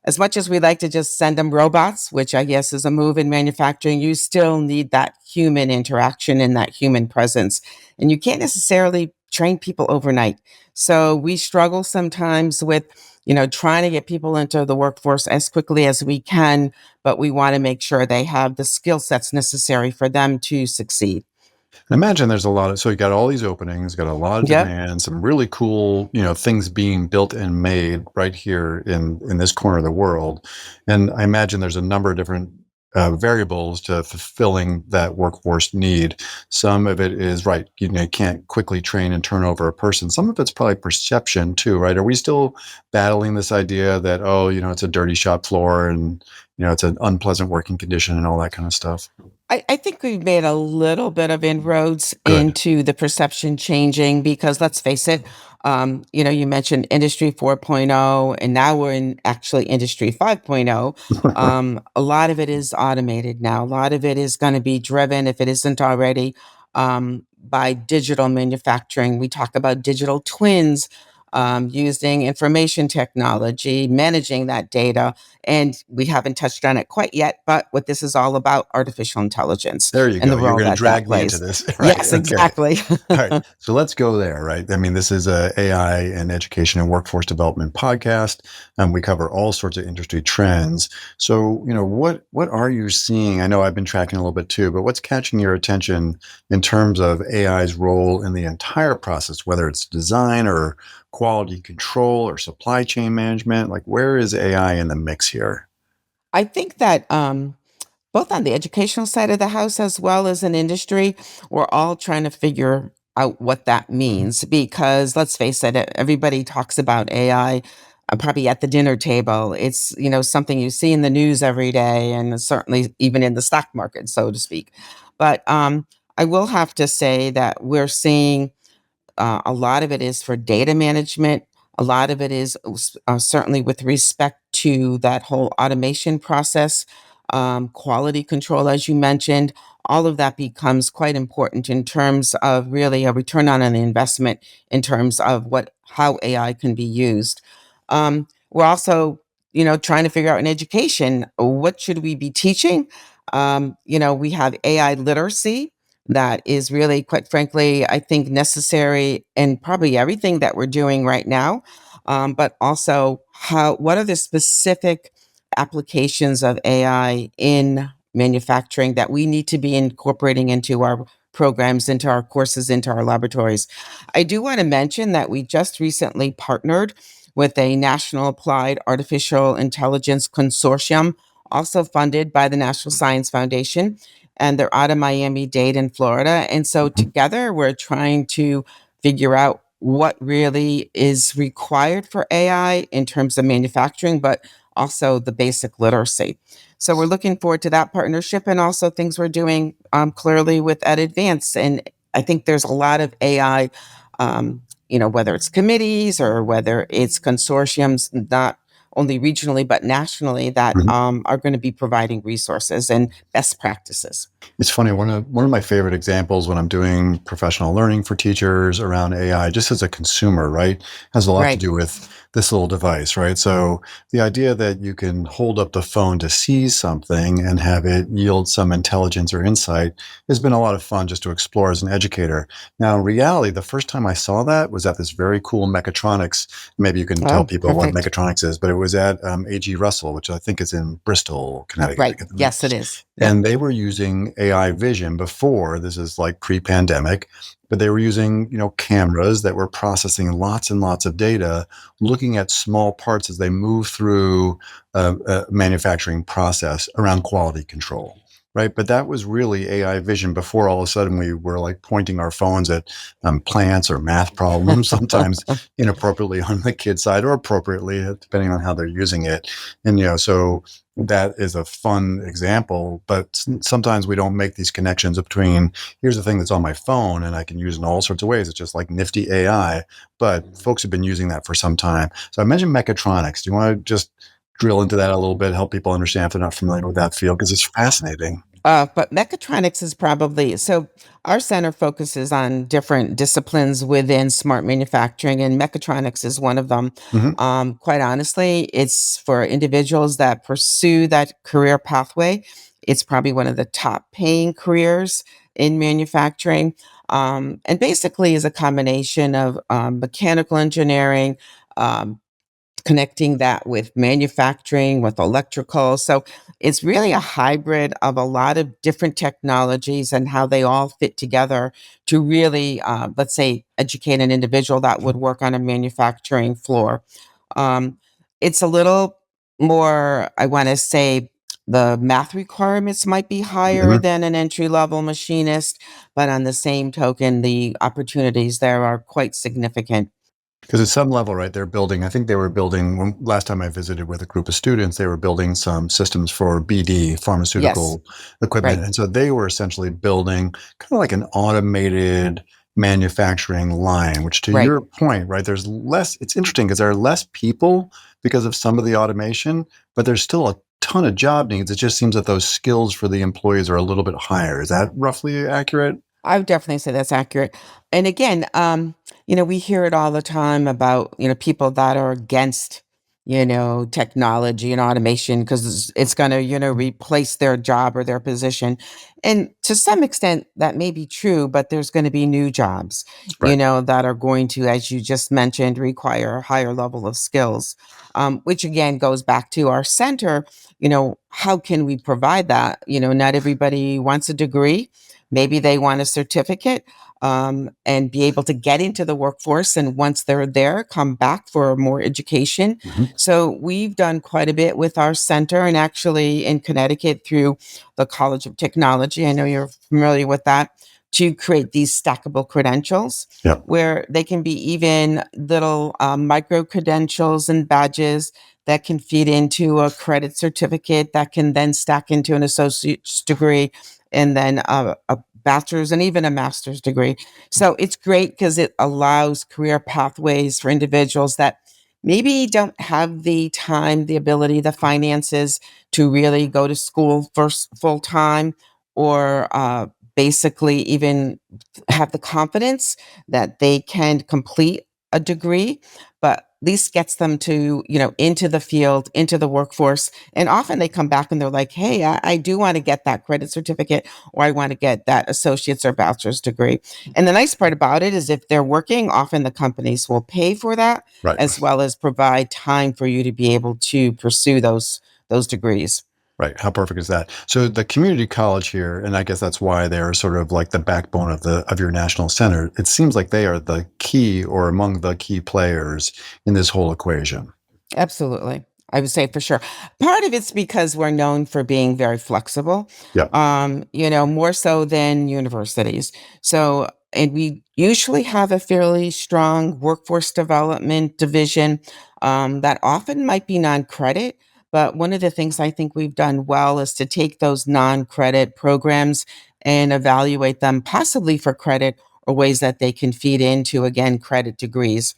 Speaker 4: as much as we like to just send them robots, which I guess is a move in manufacturing, you still need that human interaction and that human presence. And you can't necessarily train people overnight. So we struggle sometimes with, trying to get people into the workforce as quickly as we can, but we want to make sure they have the skill sets necessary for them to succeed.
Speaker 1: I imagine there's a lot of, so you got all these openings, got a lot of
Speaker 4: Yep.
Speaker 1: demand, some really cool, things being built and made right here in this corner of the world. And I imagine there's a number of different variables to fulfilling that workforce need. Some of it is right, you can't quickly train and turn over a person. Some of it's probably perception too, right? Are we still battling this idea that, oh, it's a dirty shop floor and, it's an unpleasant working condition and all that kind of stuff?
Speaker 4: I think we've made a little bit of inroads
Speaker 1: Good.
Speaker 4: into the perception changing because let's face it, you mentioned Industry 4.0, and now we're in actually Industry 5.0. A lot of it is automated now. A lot of it is going to be driven, if it isn't already, by digital manufacturing. We talk about digital twins, using information technology, managing that data. And we haven't touched on it quite yet, but what this is all about, artificial intelligence
Speaker 1: There you
Speaker 4: and
Speaker 1: go.
Speaker 4: the
Speaker 1: You're
Speaker 4: role
Speaker 1: going to
Speaker 4: that that
Speaker 1: drag me into
Speaker 4: plays.
Speaker 1: this. Right.
Speaker 4: Yes,
Speaker 1: Okay.
Speaker 4: exactly.
Speaker 1: All right. So let's go there, right? I mean, this is a AI and education and workforce development podcast, and we cover all sorts of industry trends. So, what are you seeing? I know I've been tracking a little bit too, but what's catching your attention in terms of AI's role in the entire process, whether it's design or quality control or supply chain management? Like, where is AI in the mix here?
Speaker 4: I think that both on the educational side of the house as well as in industry, we're all trying to figure out what that means because let's face it, everybody talks about AI. Probably at the dinner table. It's, something you see in the news every day and certainly even in the stock market, so to speak. But I will have to say that we're seeing a lot of it is for data management. A lot of it is certainly with respect to that whole automation process, quality control, as you mentioned. All of that becomes quite important in terms of really a return on an investment in terms of how AI can be used. We're also, trying to figure out in education, what should we be teaching? We have AI literacy that is really, quite frankly, I think necessary in probably everything that we're doing right now. But also, what are the specific applications of AI in manufacturing that we need to be incorporating into our programs, into our courses, into our laboratories? I do want to mention that we just recently partnered with a National Applied Artificial Intelligence Consortium, also funded by the National Science Foundation, and they're out of Miami-Dade in Florida. And so together we're trying to figure out what really is required for AI in terms of manufacturing, but also the basic literacy. So we're looking forward to that partnership and also things we're doing clearly with EdAdvance. And I think there's a lot of AI, whether it's committees or whether it's consortiums, not only regionally but nationally, that are going to be providing resources and best practices.
Speaker 1: It's funny. One of my favorite examples when I'm doing professional learning for teachers around AI, just as a consumer, right, has a lot to
Speaker 4: Right.
Speaker 1: do with this little device, right? So the idea that you can hold up the phone to see something and have it yield some intelligence or insight has been a lot of fun just to explore as an educator. Now, in reality, the first time I saw that was at this very cool mechatronics. Maybe you can tell
Speaker 4: Oh,
Speaker 1: people what
Speaker 4: perfect.
Speaker 1: mechatronics is, but it was at A.G. Russell, which I think is in Bristol, Connecticut.
Speaker 4: Right. Yes, it is. Yep.
Speaker 1: And they were using AI vision before. This is like pre-pandemic, but they were using, cameras that were processing lots and lots of data, looking at small parts as they move through a manufacturing process around quality control. Right. But that was really AI vision before all of a sudden we were like pointing our phones at plants or math problems, sometimes inappropriately on the kid side or appropriately, depending on how they're using it. And, so that is a fun example, but sometimes we don't make these connections between here's the thing that's on my phone and I can use in all sorts of ways. It's just like nifty AI, but folks have been using that for some time. So I mentioned mechatronics. Do you want to just drill into that a little bit, help people understand if they're not familiar with that field? Because it's fascinating.
Speaker 4: But mechatronics is probably so. Our center focuses on different disciplines within smart manufacturing, and mechatronics is one of them.
Speaker 1: Hmm.
Speaker 4: Quite honestly, it's for individuals that pursue that career pathway. It's probably one of the top paying careers in manufacturing, and basically is a combination of mechanical engineering, um, connecting that with manufacturing, with electrical. So it's really a hybrid of a lot of different technologies and how they all fit together to really, let's say, educate an individual that would work on a manufacturing floor. Um, it's a little more, I want to say, the math requirements might be higher
Speaker 1: Hmm.
Speaker 4: than an entry level machinist, but on the same token, the opportunities there are quite significant.
Speaker 1: Because at some level, right, they're building, I think they were building, last time I visited with a group of students, they were building some systems for BD,
Speaker 4: Yes,
Speaker 1: pharmaceutical equipment.
Speaker 4: right.
Speaker 1: And so they were essentially building kind of like an automated manufacturing line, which to
Speaker 4: Right.
Speaker 1: your point, right, there's less, it's interesting because there are less people because of some of the automation, but there's still a ton of job needs. It just seems that those skills for the employees are a little bit higher. Is that roughly accurate?
Speaker 4: I would definitely say that's accurate. And again, we hear it all the time about, people that are against, technology and automation because it's going to, replace their job or their position. And to some extent, that may be true, but there's going to be new jobs,
Speaker 1: Right.
Speaker 4: that are going to, as you just mentioned, require a higher level of skills, which again goes back to our center. How can we provide that? Not everybody wants a degree. Maybe they want a certificate and be able to get into the workforce. And once they're there, come back for more education.
Speaker 1: Mhm.
Speaker 4: So we've done quite a bit with our center and actually in Connecticut through the College of Technology. I know you're familiar with that to create these stackable credentials
Speaker 1: Yep.
Speaker 4: where they can be even little micro credentials and badges that can feed into a credit certificate that can then stack into an associate's degree and then a bachelor's and even a master's degree. So it's great because it allows career pathways for individuals that maybe don't have the time, the ability, the finances to really go to school for full time or basically even have the confidence that they can complete a degree, but at least gets them to, into the field, into the workforce. And often they come back and they're like, hey, I do want to get that credit certificate or I want to get that associate's or bachelor's degree. And the nice part about it is if they're working, often the companies will pay for that
Speaker 1: Right.
Speaker 4: as well as provide time for you to be able to pursue those degrees.
Speaker 1: Right. How perfect is that? So the community college here, and I guess that's why they're sort of like the backbone of your national center. It seems like they are the key or among the key players in this whole equation.
Speaker 4: Absolutely. I would say for sure. Part of it's because we're known for being very flexible,
Speaker 1: Yeah.
Speaker 4: more so than universities. So, and we usually have a fairly strong workforce development division that often might be non-credit. But one of the things I think we've done well is to take those non-credit programs and evaluate them possibly for credit or ways that they can feed into, again, credit degrees.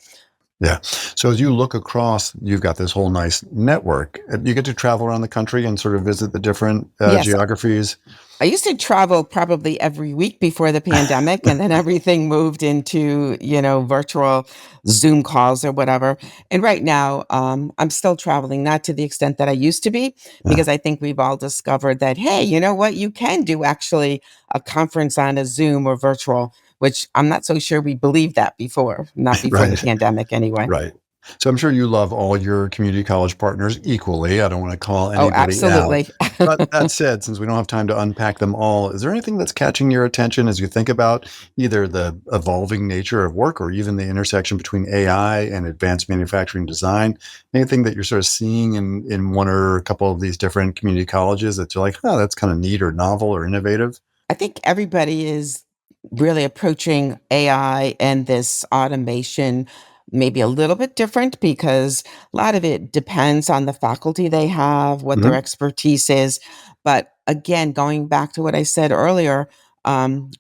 Speaker 1: Yeah. So as you look across, you've got this whole nice network. You get to travel around the country and sort of visit the different
Speaker 4: Yes,
Speaker 1: geographies.
Speaker 4: I used to travel probably every week before the pandemic, and then everything moved into, virtual Zoom calls or whatever. And right now, I'm still traveling, not to the extent that I used to be,
Speaker 1: Yeah.
Speaker 4: because I think we've all discovered that, hey, you know what? You can do actually a conference on a Zoom or virtual, which I'm not so sure we believed that before, not before the
Speaker 1: Right.
Speaker 4: pandemic anyway.
Speaker 1: Right. So I'm sure you love all your community college partners equally. I don't want to call
Speaker 4: Oh,
Speaker 1: anybody out.
Speaker 4: absolutely.
Speaker 1: But that said, since we don't have time to unpack them all, is there anything that's catching your attention as you think about either the evolving nature of work or even the intersection between AI and advanced manufacturing design? Anything that you're sort of seeing in one or a couple of these different community colleges that you're like, oh, that's kind of neat or novel or innovative?
Speaker 4: I think everybody is really approaching AI and this automation maybe a little bit different because a lot of it depends on the faculty they have, what their
Speaker 1: Hmm.
Speaker 4: expertise is. But again, going back to what I said earlier,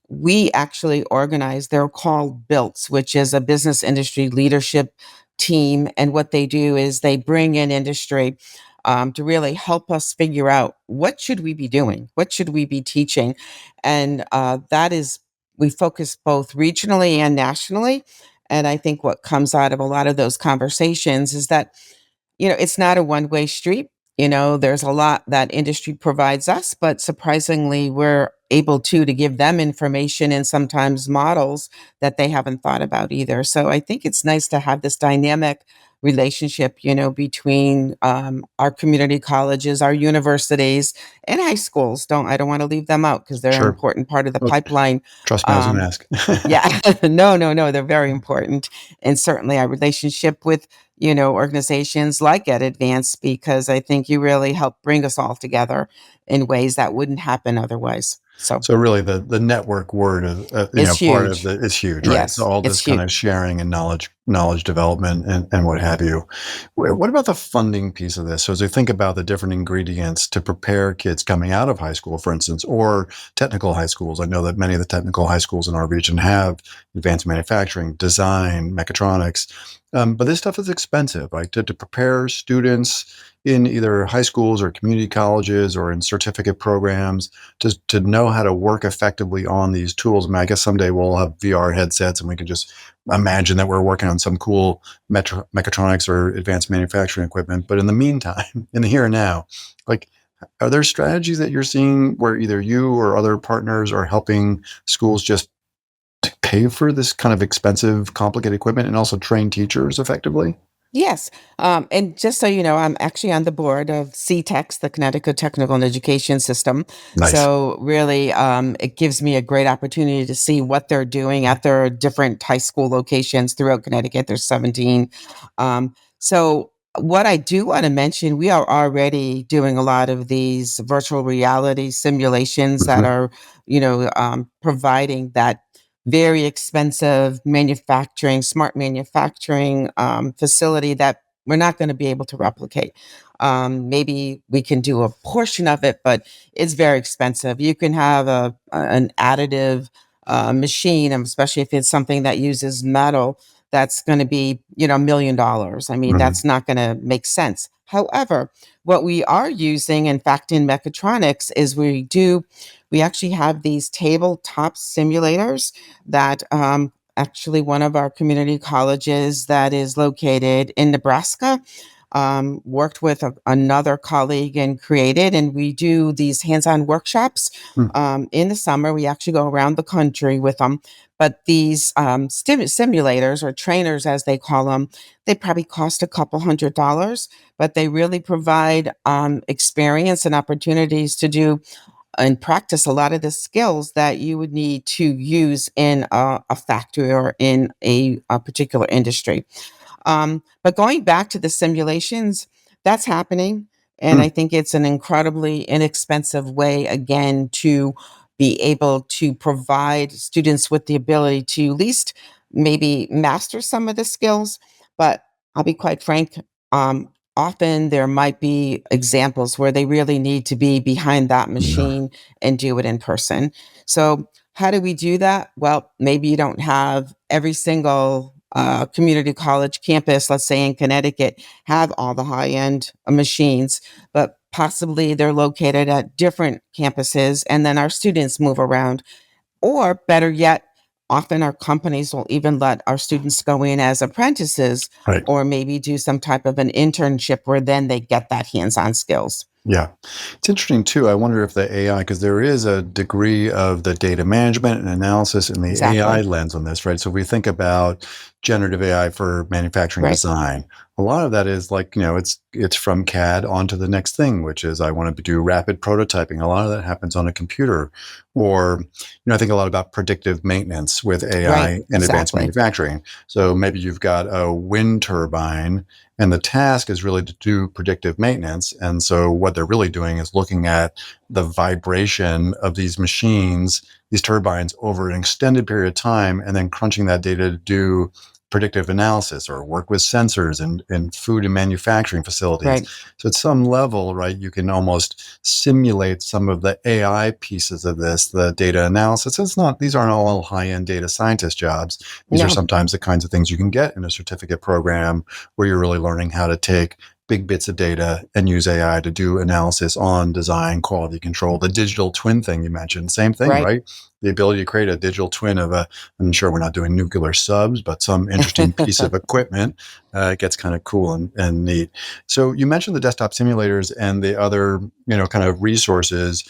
Speaker 4: we actually organize, they're called BILTs, which is a business industry leadership team. And what they do is they bring in industry to really help us figure out what should we be doing, what should we be teaching, and that is we focus both regionally and nationally. And I think what comes out of a lot of those conversations is that it's not a one-way street. There's a lot that industry provides us, but surprisingly, we're able to give them information and sometimes models that they haven't thought about either. So I think it's nice to have this dynamic relationship, between our community colleges, our universities, and high schools. I don't want to leave them out because they're an
Speaker 1: Sure.
Speaker 4: important part of the
Speaker 1: Well,
Speaker 4: pipeline.
Speaker 1: trust me, I was going to
Speaker 4: Um,
Speaker 1: ask.
Speaker 4: yeah, no, no, no, they're very important. And certainly our relationship with, organizations like EdAdvance, because I think you really help bring us all together in ways that wouldn't happen otherwise. So
Speaker 1: So really, the network word of
Speaker 4: it's
Speaker 1: part of
Speaker 4: huge.
Speaker 1: the is huge, right? So
Speaker 4: Yes,
Speaker 1: all
Speaker 4: it's
Speaker 1: this kind
Speaker 4: huge.
Speaker 1: of sharing and knowledge development and what have you. What about the funding piece of this? So as we think about the different ingredients to prepare kids coming out of high school, for instance, or technical high schools, I know that many of the technical high schools in our region have advanced manufacturing, design, mechatronics, but this stuff is expensive, right? To prepare students in either high schools or community colleges or in certificate programs to know how to work effectively on these tools. I mean, I guess someday we'll have VR headsets and we can just imagine that we're working on some cool mechatronics or advanced manufacturing equipment. But in the meantime, in the here and now, like, are there strategies that you're seeing where either you or other partners are helping schools just pay for this kind of expensive, complicated equipment and also train teachers effectively?
Speaker 4: Yes. And just so you know, I'm actually on the board of CTEX, the Connecticut Technical and Education System.
Speaker 1: Nice.
Speaker 4: So really, it gives me a great opportunity to see what they're doing at their different high school locations throughout Connecticut. There's 17. So what I do want to mention, we are already doing a lot of these virtual reality simulations that
Speaker 1: Mhm.
Speaker 4: are, providing that very expensive smart manufacturing facility that we're not going to be able to replicate. Maybe we can do a portion of it, but it's very expensive. You can have an additive machine, especially if it's something that uses metal, that's going to be, $1 million. I mean,
Speaker 1: Mhm.
Speaker 4: that's not going to make sense. However, what we are using, in fact, in mechatronics is we actually have these tabletop simulators that actually one of our community colleges that is located in Nebraska worked with another colleague and created. And we do these hands on workshops
Speaker 1: Hmm.
Speaker 4: in the summer. We actually go around the country with them. But these simulators or trainers, as they call them, they probably cost a couple $100, but they really provide experience and opportunities to do and practice a lot of the skills that you would need to use in a factory or in a particular industry. But going back to the simulations, that's happening. And
Speaker 1: Hmm.
Speaker 4: I think it's an incredibly inexpensive way, again, to be able to provide students with the ability to at least maybe master some of the skills. But I'll be quite frank, often there might be examples where they really need to be behind that
Speaker 1: Yeah.
Speaker 4: machine and do it in person. So, how do we do that? Well, maybe you don't have every single community college campus, let's say in Connecticut, have all the high end machines, but possibly they're located at different campuses, and then our students move around. Or better yet, often our companies will even let our students go in as apprentices
Speaker 1: Right.
Speaker 4: or maybe do some type of an internship where then they get that hands on skills.
Speaker 1: Yeah. It's interesting too. I wonder if the AI, because there is a degree of the data management and analysis in the AI
Speaker 4: Exactly.
Speaker 1: lens on this, right? So if we think about generative AI for manufacturing
Speaker 4: Right.
Speaker 1: design, a lot of that is like, it's from CAD onto the next thing, which is I want to do rapid prototyping. A lot of that happens on a computer. Or, I think a lot about predictive maintenance with
Speaker 4: Right.
Speaker 1: AI and advanced
Speaker 4: Exactly.
Speaker 1: manufacturing. So maybe you've got a wind turbine and the task is really to do predictive maintenance. And so what they're really doing is looking at the vibration of these machines, these turbines over an extended period of time, and then crunching that data to do predictive analysis or work with sensors in food and manufacturing facilities.
Speaker 4: Right.
Speaker 1: So at some level, right, you can almost simulate some of the AI pieces of this, the data analysis. These aren't all high-end data scientist jobs. These are
Speaker 4: No.
Speaker 1: sometimes the kinds of things you can get in a certificate program where you're really learning how to take big bits of data and use AI to do analysis on design, quality control, the digital twin thing you mentioned, same thing,
Speaker 4: Right.
Speaker 1: right? The ability to create a digital twin of I'm sure we're not doing nuclear subs, but some interesting piece of equipment. It gets kind of cool and neat. So you mentioned the desktop simulators and the other, kind of resources.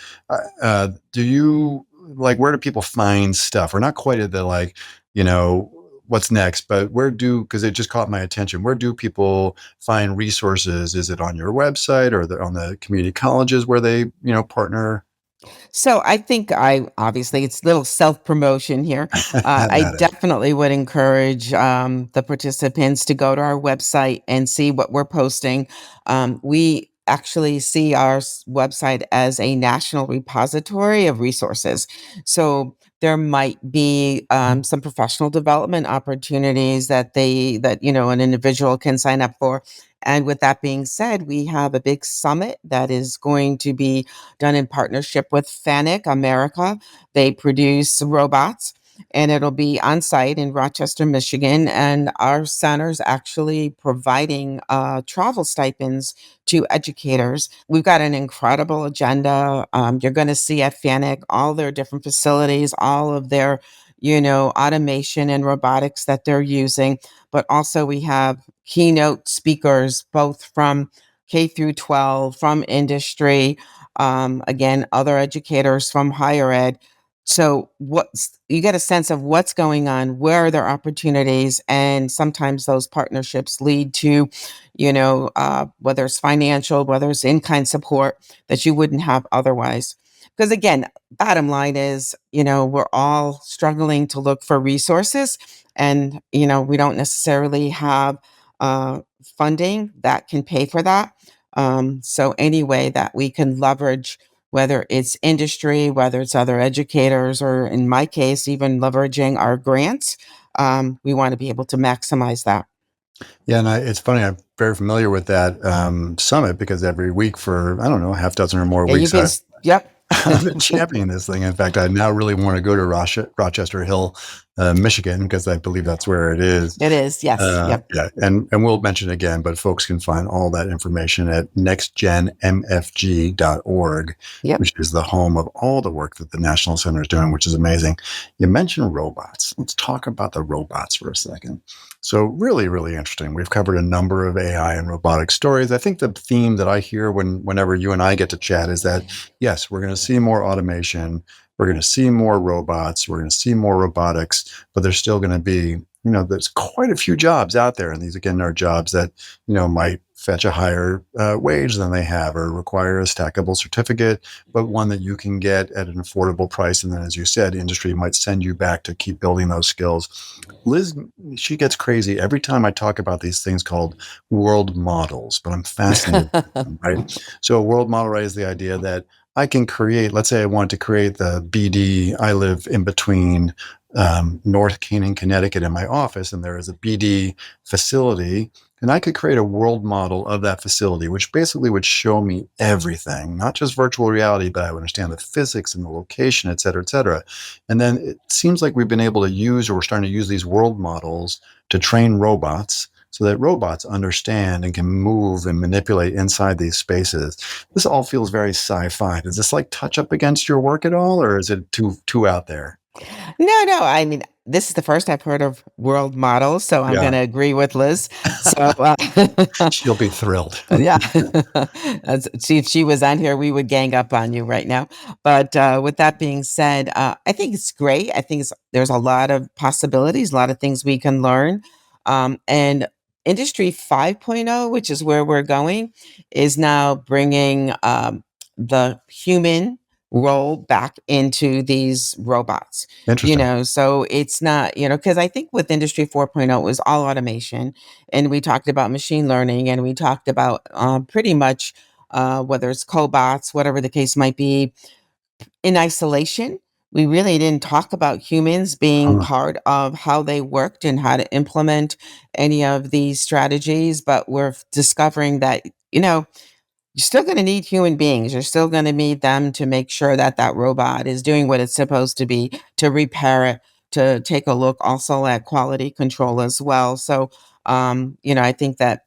Speaker 1: Do you where do people find stuff? We're not quite at the you know, what's next, but because it just caught my attention, where do people find resources? Is it on your website or on the community colleges where they, partner?
Speaker 4: So I think I obviously it's a little self promotion here. I
Speaker 1: That is.
Speaker 4: definitely would encourage the participants to go to our website and see what we're posting. We actually see our website as a national repository of resources. So there might be some professional development opportunities that an individual can sign up for. And with that being said, we have a big summit that is going to be done in partnership with FANUC America. They produce robots. and it'll be on site in Rochester, Michigan. And our center's actually providing travel stipends to educators. We've got an incredible agenda. You're going to see at FANIC all their different facilities, all of their, automation and robotics that they're using. But also we have keynote speakers, both from K through 12, from industry, again, other educators from higher ed. So you get a sense of what's going on, where are there opportunities, and sometimes those partnerships lead to, whether it's financial, whether it's in-kind support that you wouldn't have otherwise. Because again, bottom line is, we're all struggling to look for resources, and we don't necessarily have funding that can pay for that. So any way that we can leverage, whether it's industry, whether it's other educators, or in my case, even leveraging our grants, we want to be able to maximize that.
Speaker 1: Yeah, and it's funny. I'm very familiar with that summit because every week for, I don't know, a half dozen or more
Speaker 4: Yeah,
Speaker 1: weeks,
Speaker 4: yep.
Speaker 1: I've been championing this thing. In fact, I now really want to go to Rochester Hill, Michigan, because I believe that's where it is.
Speaker 4: It is, yes. Yep.
Speaker 1: Yeah, and we'll mention it again, but folks can find all that information at nextgenmfg.org,
Speaker 4: Yep.
Speaker 1: which is the home of all the work that the National Center is doing, which is amazing. You mentioned robots. Let's talk about the robots for a second. So really, really interesting. We've covered a number of AI and robotic stories. I think the theme that I hear whenever you and I get to chat is that, yes, we're going to see more automation. We're going to see more robots. We're going to see more robotics, but there's still going to be, there's quite a few jobs out there. And these, again, are jobs that, might fetch a higher wage than they have or require a stackable certificate, but one that you can get at an affordable price. And then, as you said, industry might send you back to keep building those skills. Liz, she gets crazy every time I talk about these things called world models, but I'm fascinated with them, right? So a world model, right, is the idea that I can create, let's say I want to create the BD. I live in between North Canaan, Connecticut, and my office, and there is a BD facility. And I could create a world model of that facility, which basically would show me everything, not just virtual reality, but I would understand the physics and the location, et cetera, et cetera. And then it seems like we've been able to use, or we're starting to use these world models to train robots so that robots understand and can move and manipulate inside these spaces. This all feels very sci-fi. Does this like touch up against your work at all, or is it too out there?
Speaker 4: No. I mean, this is the first I've heard of world models, so I'm going
Speaker 1: Yeah,
Speaker 4: to agree with Liz. So,
Speaker 1: she'll be thrilled.
Speaker 4: yeah, see, if she was on here, we would gang up on you right now. But with that being said, I think it's great. I think there's a lot of possibilities, a lot of things we can learn. And Industry 5.0, which is where we're going, is now bringing the human role back into these robots.
Speaker 1: Interesting.
Speaker 4: So it's not, because I think with Industry 4.0 it was all automation, and we talked about machine learning, and we talked about pretty much whether it's cobots, whatever the case might be, in isolation. We really didn't talk about humans being
Speaker 1: Huh.
Speaker 4: part of how they worked and how to implement any of these strategies, but we're discovering that, you're still going to need human beings. You're still going to need them to make sure that that robot is doing what it's supposed to be, to repair it, to take a look also at quality control as well. So, I think that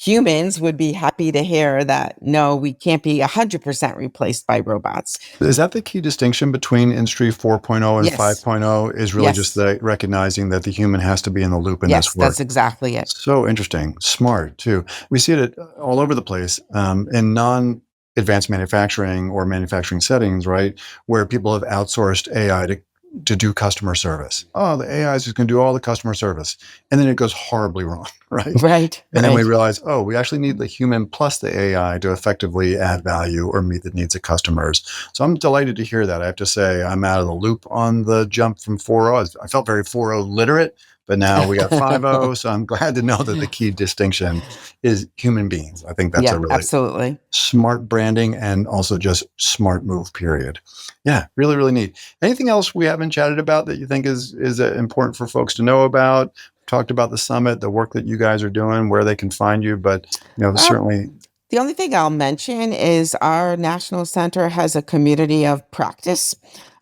Speaker 4: humans would be happy to hear that, no, we can't be 100% replaced by robots.
Speaker 1: Is that the key distinction between Industry 4.0 and
Speaker 4: Yes.
Speaker 1: 5.0 is really just
Speaker 4: Yes.
Speaker 1: the recognizing that the human has to be in the loop in this
Speaker 4: Yes,
Speaker 1: work?
Speaker 4: that's exactly it.
Speaker 1: So interesting. Smart, too. We see it all over the place in non-advanced manufacturing or manufacturing settings, right, where people have outsourced AI to do customer service. Oh, the AI is just going to do all the customer service. And then it goes horribly wrong, right?
Speaker 4: Right.
Speaker 1: And then we
Speaker 4: Right.
Speaker 1: realize, oh, we actually need the human plus the AI to effectively add value or meet the needs of customers. So I'm delighted to hear that. I have to say I'm out of the loop on the jump from 4.0. I felt very 4.0 literate, but now we got 5.0. So I'm glad to know that the key distinction is human beings. I think that's a
Speaker 4: Yeah,
Speaker 1: really
Speaker 4: absolutely.
Speaker 1: smart branding and also just smart move, period. Yeah, really, really neat. Anything else we haven't chatted about that you think is important for folks to know about? Talked about the summit, the work that you guys are doing, where they can find you, but
Speaker 4: Um,
Speaker 1: certainly.
Speaker 4: The only thing I'll mention is our national center has a community of practice.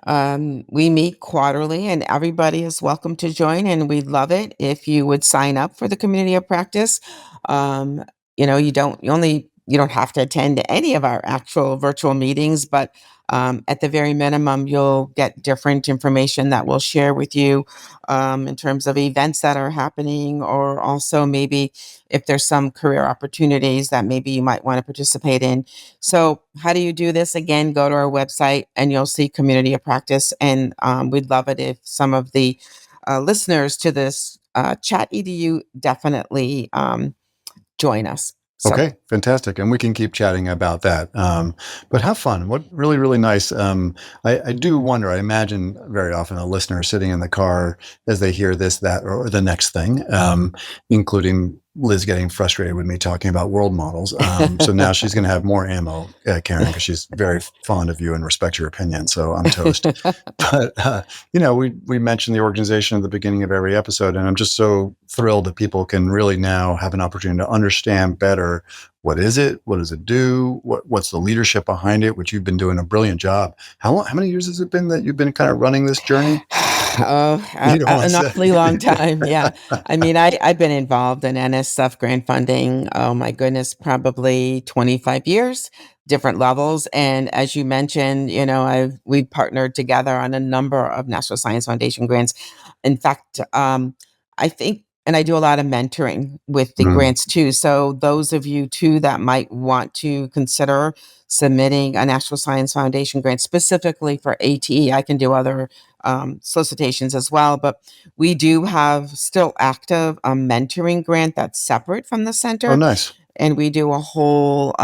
Speaker 4: We meet quarterly, and everybody is welcome to join. And we'd love it if you would sign up for the community of practice. Um, you don't have to attend any of our actual virtual meetings, but at the very minimum, you'll get different information that we'll share with you in terms of events that are happening, or also maybe if there's some career opportunities that maybe you might want to participate in. So, how do you do this? Again, go to our website and you'll see community of practice. And we'd love it if some of the listeners to this chat edu definitely join us. So,
Speaker 1: Okay, fantastic. And we can keep chatting about that. But have fun. What really, really nice. I do wonder, I imagine very often a listener sitting in the car as they hear this, that, or the next thing, including Liz getting frustrated with me talking about world models. So now she's going to have more ammo, Karen, because she's very fond of you and respects your opinion. So I'm toast. But, we mentioned the organization at the beginning of every episode, and I'm just so thrilled that people can really now have an opportunity to understand better what is it, what does it do, what's the leadership behind it, which you've been doing a brilliant job. How many years has it been that you've been kind of running this journey? You don't want
Speaker 4: An
Speaker 1: to say.
Speaker 4: awfully long time. Yeah. I mean, I've been involved in NSF grant funding. Oh my goodness, probably 25 years, different levels. And as you mentioned, we've partnered together on a number of National Science Foundation grants. In fact, I think, and I do a lot of mentoring with the
Speaker 1: Mm.
Speaker 4: grants too. So those of you too that might want to consider submitting a National Science Foundation grant specifically for ATE, I can do other solicitations as well. But we do have still active a mentoring grant that's separate from the
Speaker 1: Oh,
Speaker 4: center.
Speaker 1: nice.
Speaker 4: And we do a whole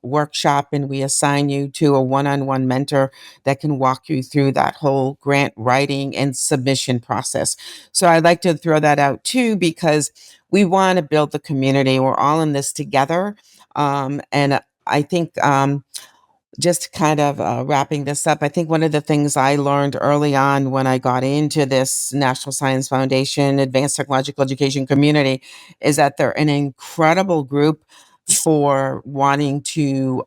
Speaker 4: workshop, and we assign you to a one-on-one mentor that can walk you through that whole grant writing and submission process. So I'd like to throw that out too, because we want to build the community. We're all in this together. And I think just kind of wrapping this up, I think one of the things I learned early on when I got into this National Science Foundation Advanced Technological Education community is that they're an incredible group for wanting to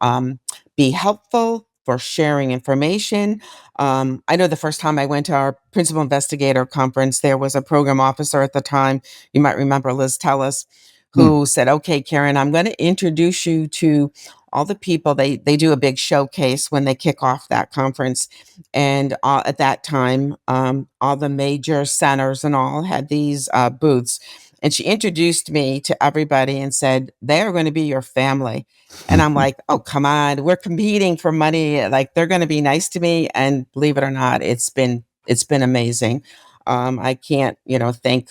Speaker 4: be helpful, for sharing information. I know the first time I went to our principal investigator conference, there was a program officer at the time, you might remember Liz Tellis, who said, "Okay, Karen, I'm going to introduce you to all the people." They do a big showcase when they kick off that conference, and at that time, all the major centers and all had these booths. And she introduced me to everybody and said, "They are going to be your family." And I'm like, "Oh, come on, we're competing for money. Like, they're going to be nice to me." And believe it or not, it's been amazing. I can't, thank.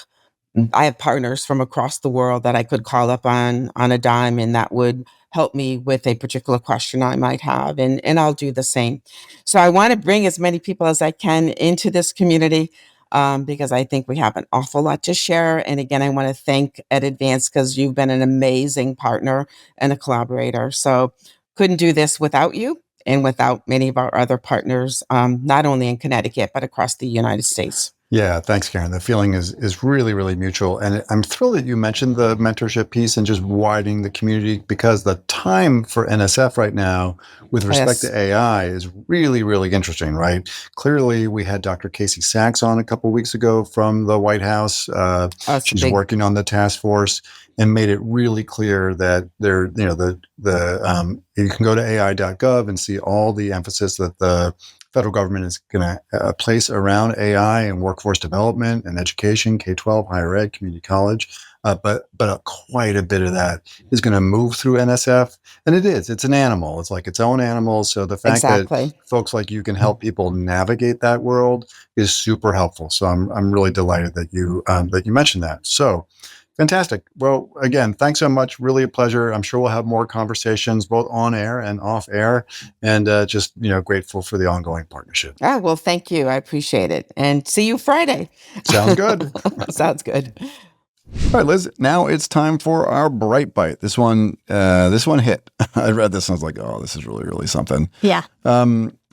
Speaker 4: I have partners from across the world that I could call up on a dime, and that would help me with a particular question I might have, and I'll do the same. So I want to bring as many people as I can into this community, because I think we have an awful lot to share. And again, I want to thank EdAdvance because you've been an amazing partner and a collaborator. So couldn't do this without you and without many of our other partners, not only in Connecticut but across the United States.
Speaker 1: Yeah, thanks, Karen. The feeling is really, really mutual. And I'm thrilled that you mentioned the mentorship piece and just widening the community, because the time for NSF right now with respect
Speaker 4: Yes.
Speaker 1: to AI is really, really interesting, right? Clearly, we had Dr. Casey Sachs on a couple of weeks ago from the White House.
Speaker 4: It's
Speaker 1: She's
Speaker 4: big.
Speaker 1: working on the task force and made it really clear that you can go to AI.gov and see all the emphasis that the federal government is going to place around AI and workforce development and education, K-12, higher ed, community college. But quite a bit of that is going to move through NSF. And it's an animal. It's like its own animal. So the fact that
Speaker 4: Exactly.
Speaker 1: folks like you can help people navigate that world is super helpful. So I'm really delighted that you mentioned that. So fantastic. Well, again, thanks so much. Really a pleasure. I'm sure we'll have more conversations both on air and off air, and just grateful for the ongoing partnership.
Speaker 4: Ah, well, thank you. I appreciate it. And see you Friday.
Speaker 1: Sounds good.
Speaker 4: Sounds good.
Speaker 1: All right, Liz. Now it's time for our Bright Bite. This one hit. I read this and I was like, oh, this is really, really something.
Speaker 2: Yeah.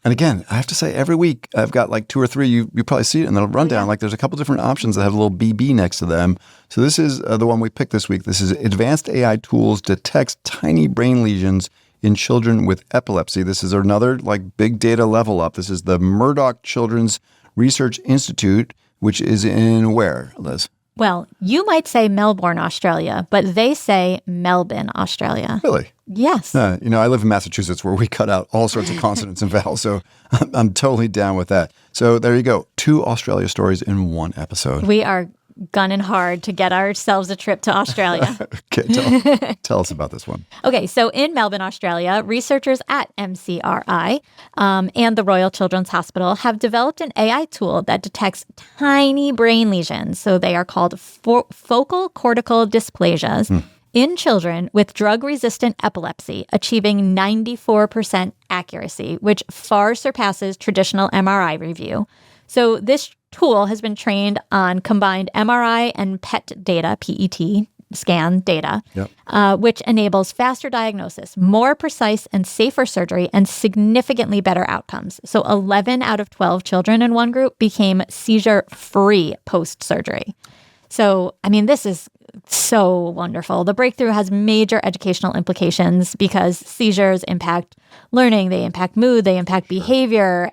Speaker 1: And again, I have to say, every week I've got like two or three. You probably see it in the rundown. Like there's a couple different options that have a little BB next to them. So this is the one we picked this week. This is advanced AI tools detects tiny brain lesions in children with epilepsy. This is another like big data level up. This is the Murdoch Children's Research Institute, which is in where, Liz?
Speaker 2: Well, you might say Melbourne, Australia, but they say Melbourne, Australia.
Speaker 1: Really?
Speaker 2: Yes.
Speaker 1: I live in Massachusetts where we cut out all sorts of consonants and vowels, so I'm totally down with that. So there you go. 2 Australia stories in one episode.
Speaker 2: We are gunning hard to get ourselves a trip to Australia.
Speaker 1: Okay, tell us about this one.
Speaker 2: Okay, so in Melbourne, Australia, researchers at MCRI and the Royal Children's Hospital have developed an AI tool that detects tiny brain lesions. So they are called focal cortical dysplasias in children with drug-resistant epilepsy, achieving 94% accuracy, which far surpasses traditional MRI review. So this tool has been trained on combined MRI and PET data, PET scan data, which enables faster diagnosis, more precise and safer surgery, and significantly better outcomes. So 11 out of 12 children in one group became seizure-free post-surgery. So, I mean, this is so wonderful. The breakthrough has major educational implications because seizures impact learning, they impact mood, they impact behavior.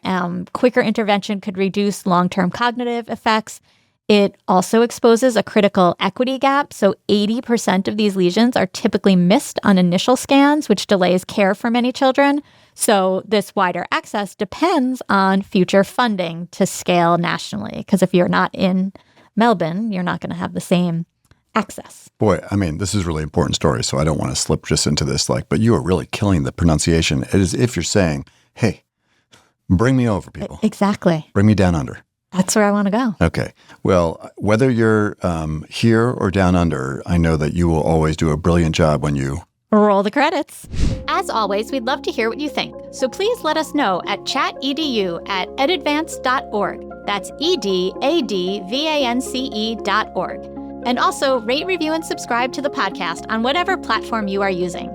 Speaker 2: Quicker intervention could reduce long-term cognitive effects. It also exposes a critical equity gap. So 80% of these lesions are typically missed on initial scans, which delays care for many children. So this wider access depends on future funding to scale nationally, because if you're not in Melbourne, you're not going to have the same access.
Speaker 1: Boy, I mean, this is a really important story, so I don't want to slip just into this, but you are really killing the pronunciation. It is if you're saying, hey, bring me over, people.
Speaker 2: Exactly.
Speaker 1: Bring me down under.
Speaker 2: That's where I want to go.
Speaker 1: Okay. Well, whether you're here or down under, I know that you will always do a brilliant job when you
Speaker 2: roll the credits. As always, we'd love to hear what you think. So please let us know at ChatEDU at edadvance.org. That's EdAdvance.org. And also rate, review, and subscribe to the podcast on whatever platform you are using.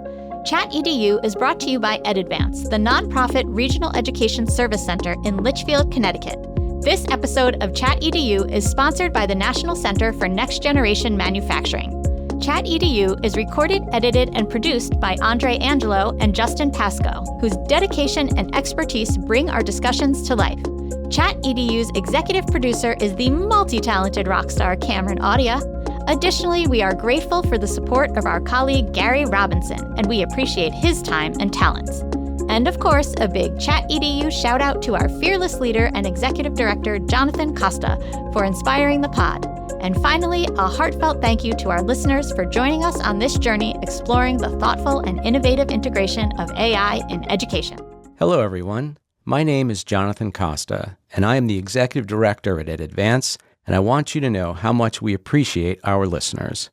Speaker 2: ChatEDU is brought to you by EdAdvance, the nonprofit regional education service center in Litchfield, Connecticut. This episode of ChatEDU is sponsored by the National Center for Next Generation Manufacturing. ChatEDU is recorded, edited, and produced by Andre Angelo and Justin Pasco, whose dedication and expertise bring our discussions to life. ChatEDU's executive producer is the multi-talented rock star Cameron Audia. Additionally, we are grateful for the support of our colleague Gary Robinson, and we appreciate his time and talents. And of course, a big ChatEDU shout out to our fearless leader and executive director, Jonathan Costa, for inspiring the pod. And finally, a heartfelt thank you to our listeners for joining us on this journey exploring the thoughtful and innovative integration of AI in education.
Speaker 5: Hello, everyone. My name is Jonathan Costa, and I am the Executive Director at EdAdvance, and I want you to know how much we appreciate our listeners.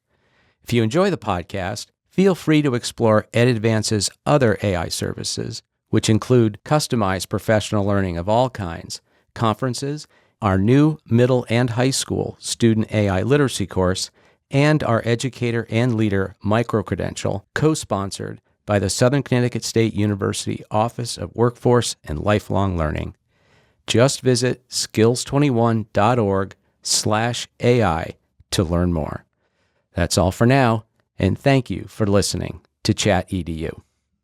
Speaker 5: If you enjoy the podcast, feel free to explore EdAdvance's other AI services, which include customized professional learning of all kinds, conferences, our new middle and high school student AI literacy course, and our educator and leader micro-credential, co-sponsored by the Southern Connecticut State University Office of Workforce and Lifelong Learning. Just visit skills21.org/AI to learn more. That's all for now, and thank you for listening to ChatEDU.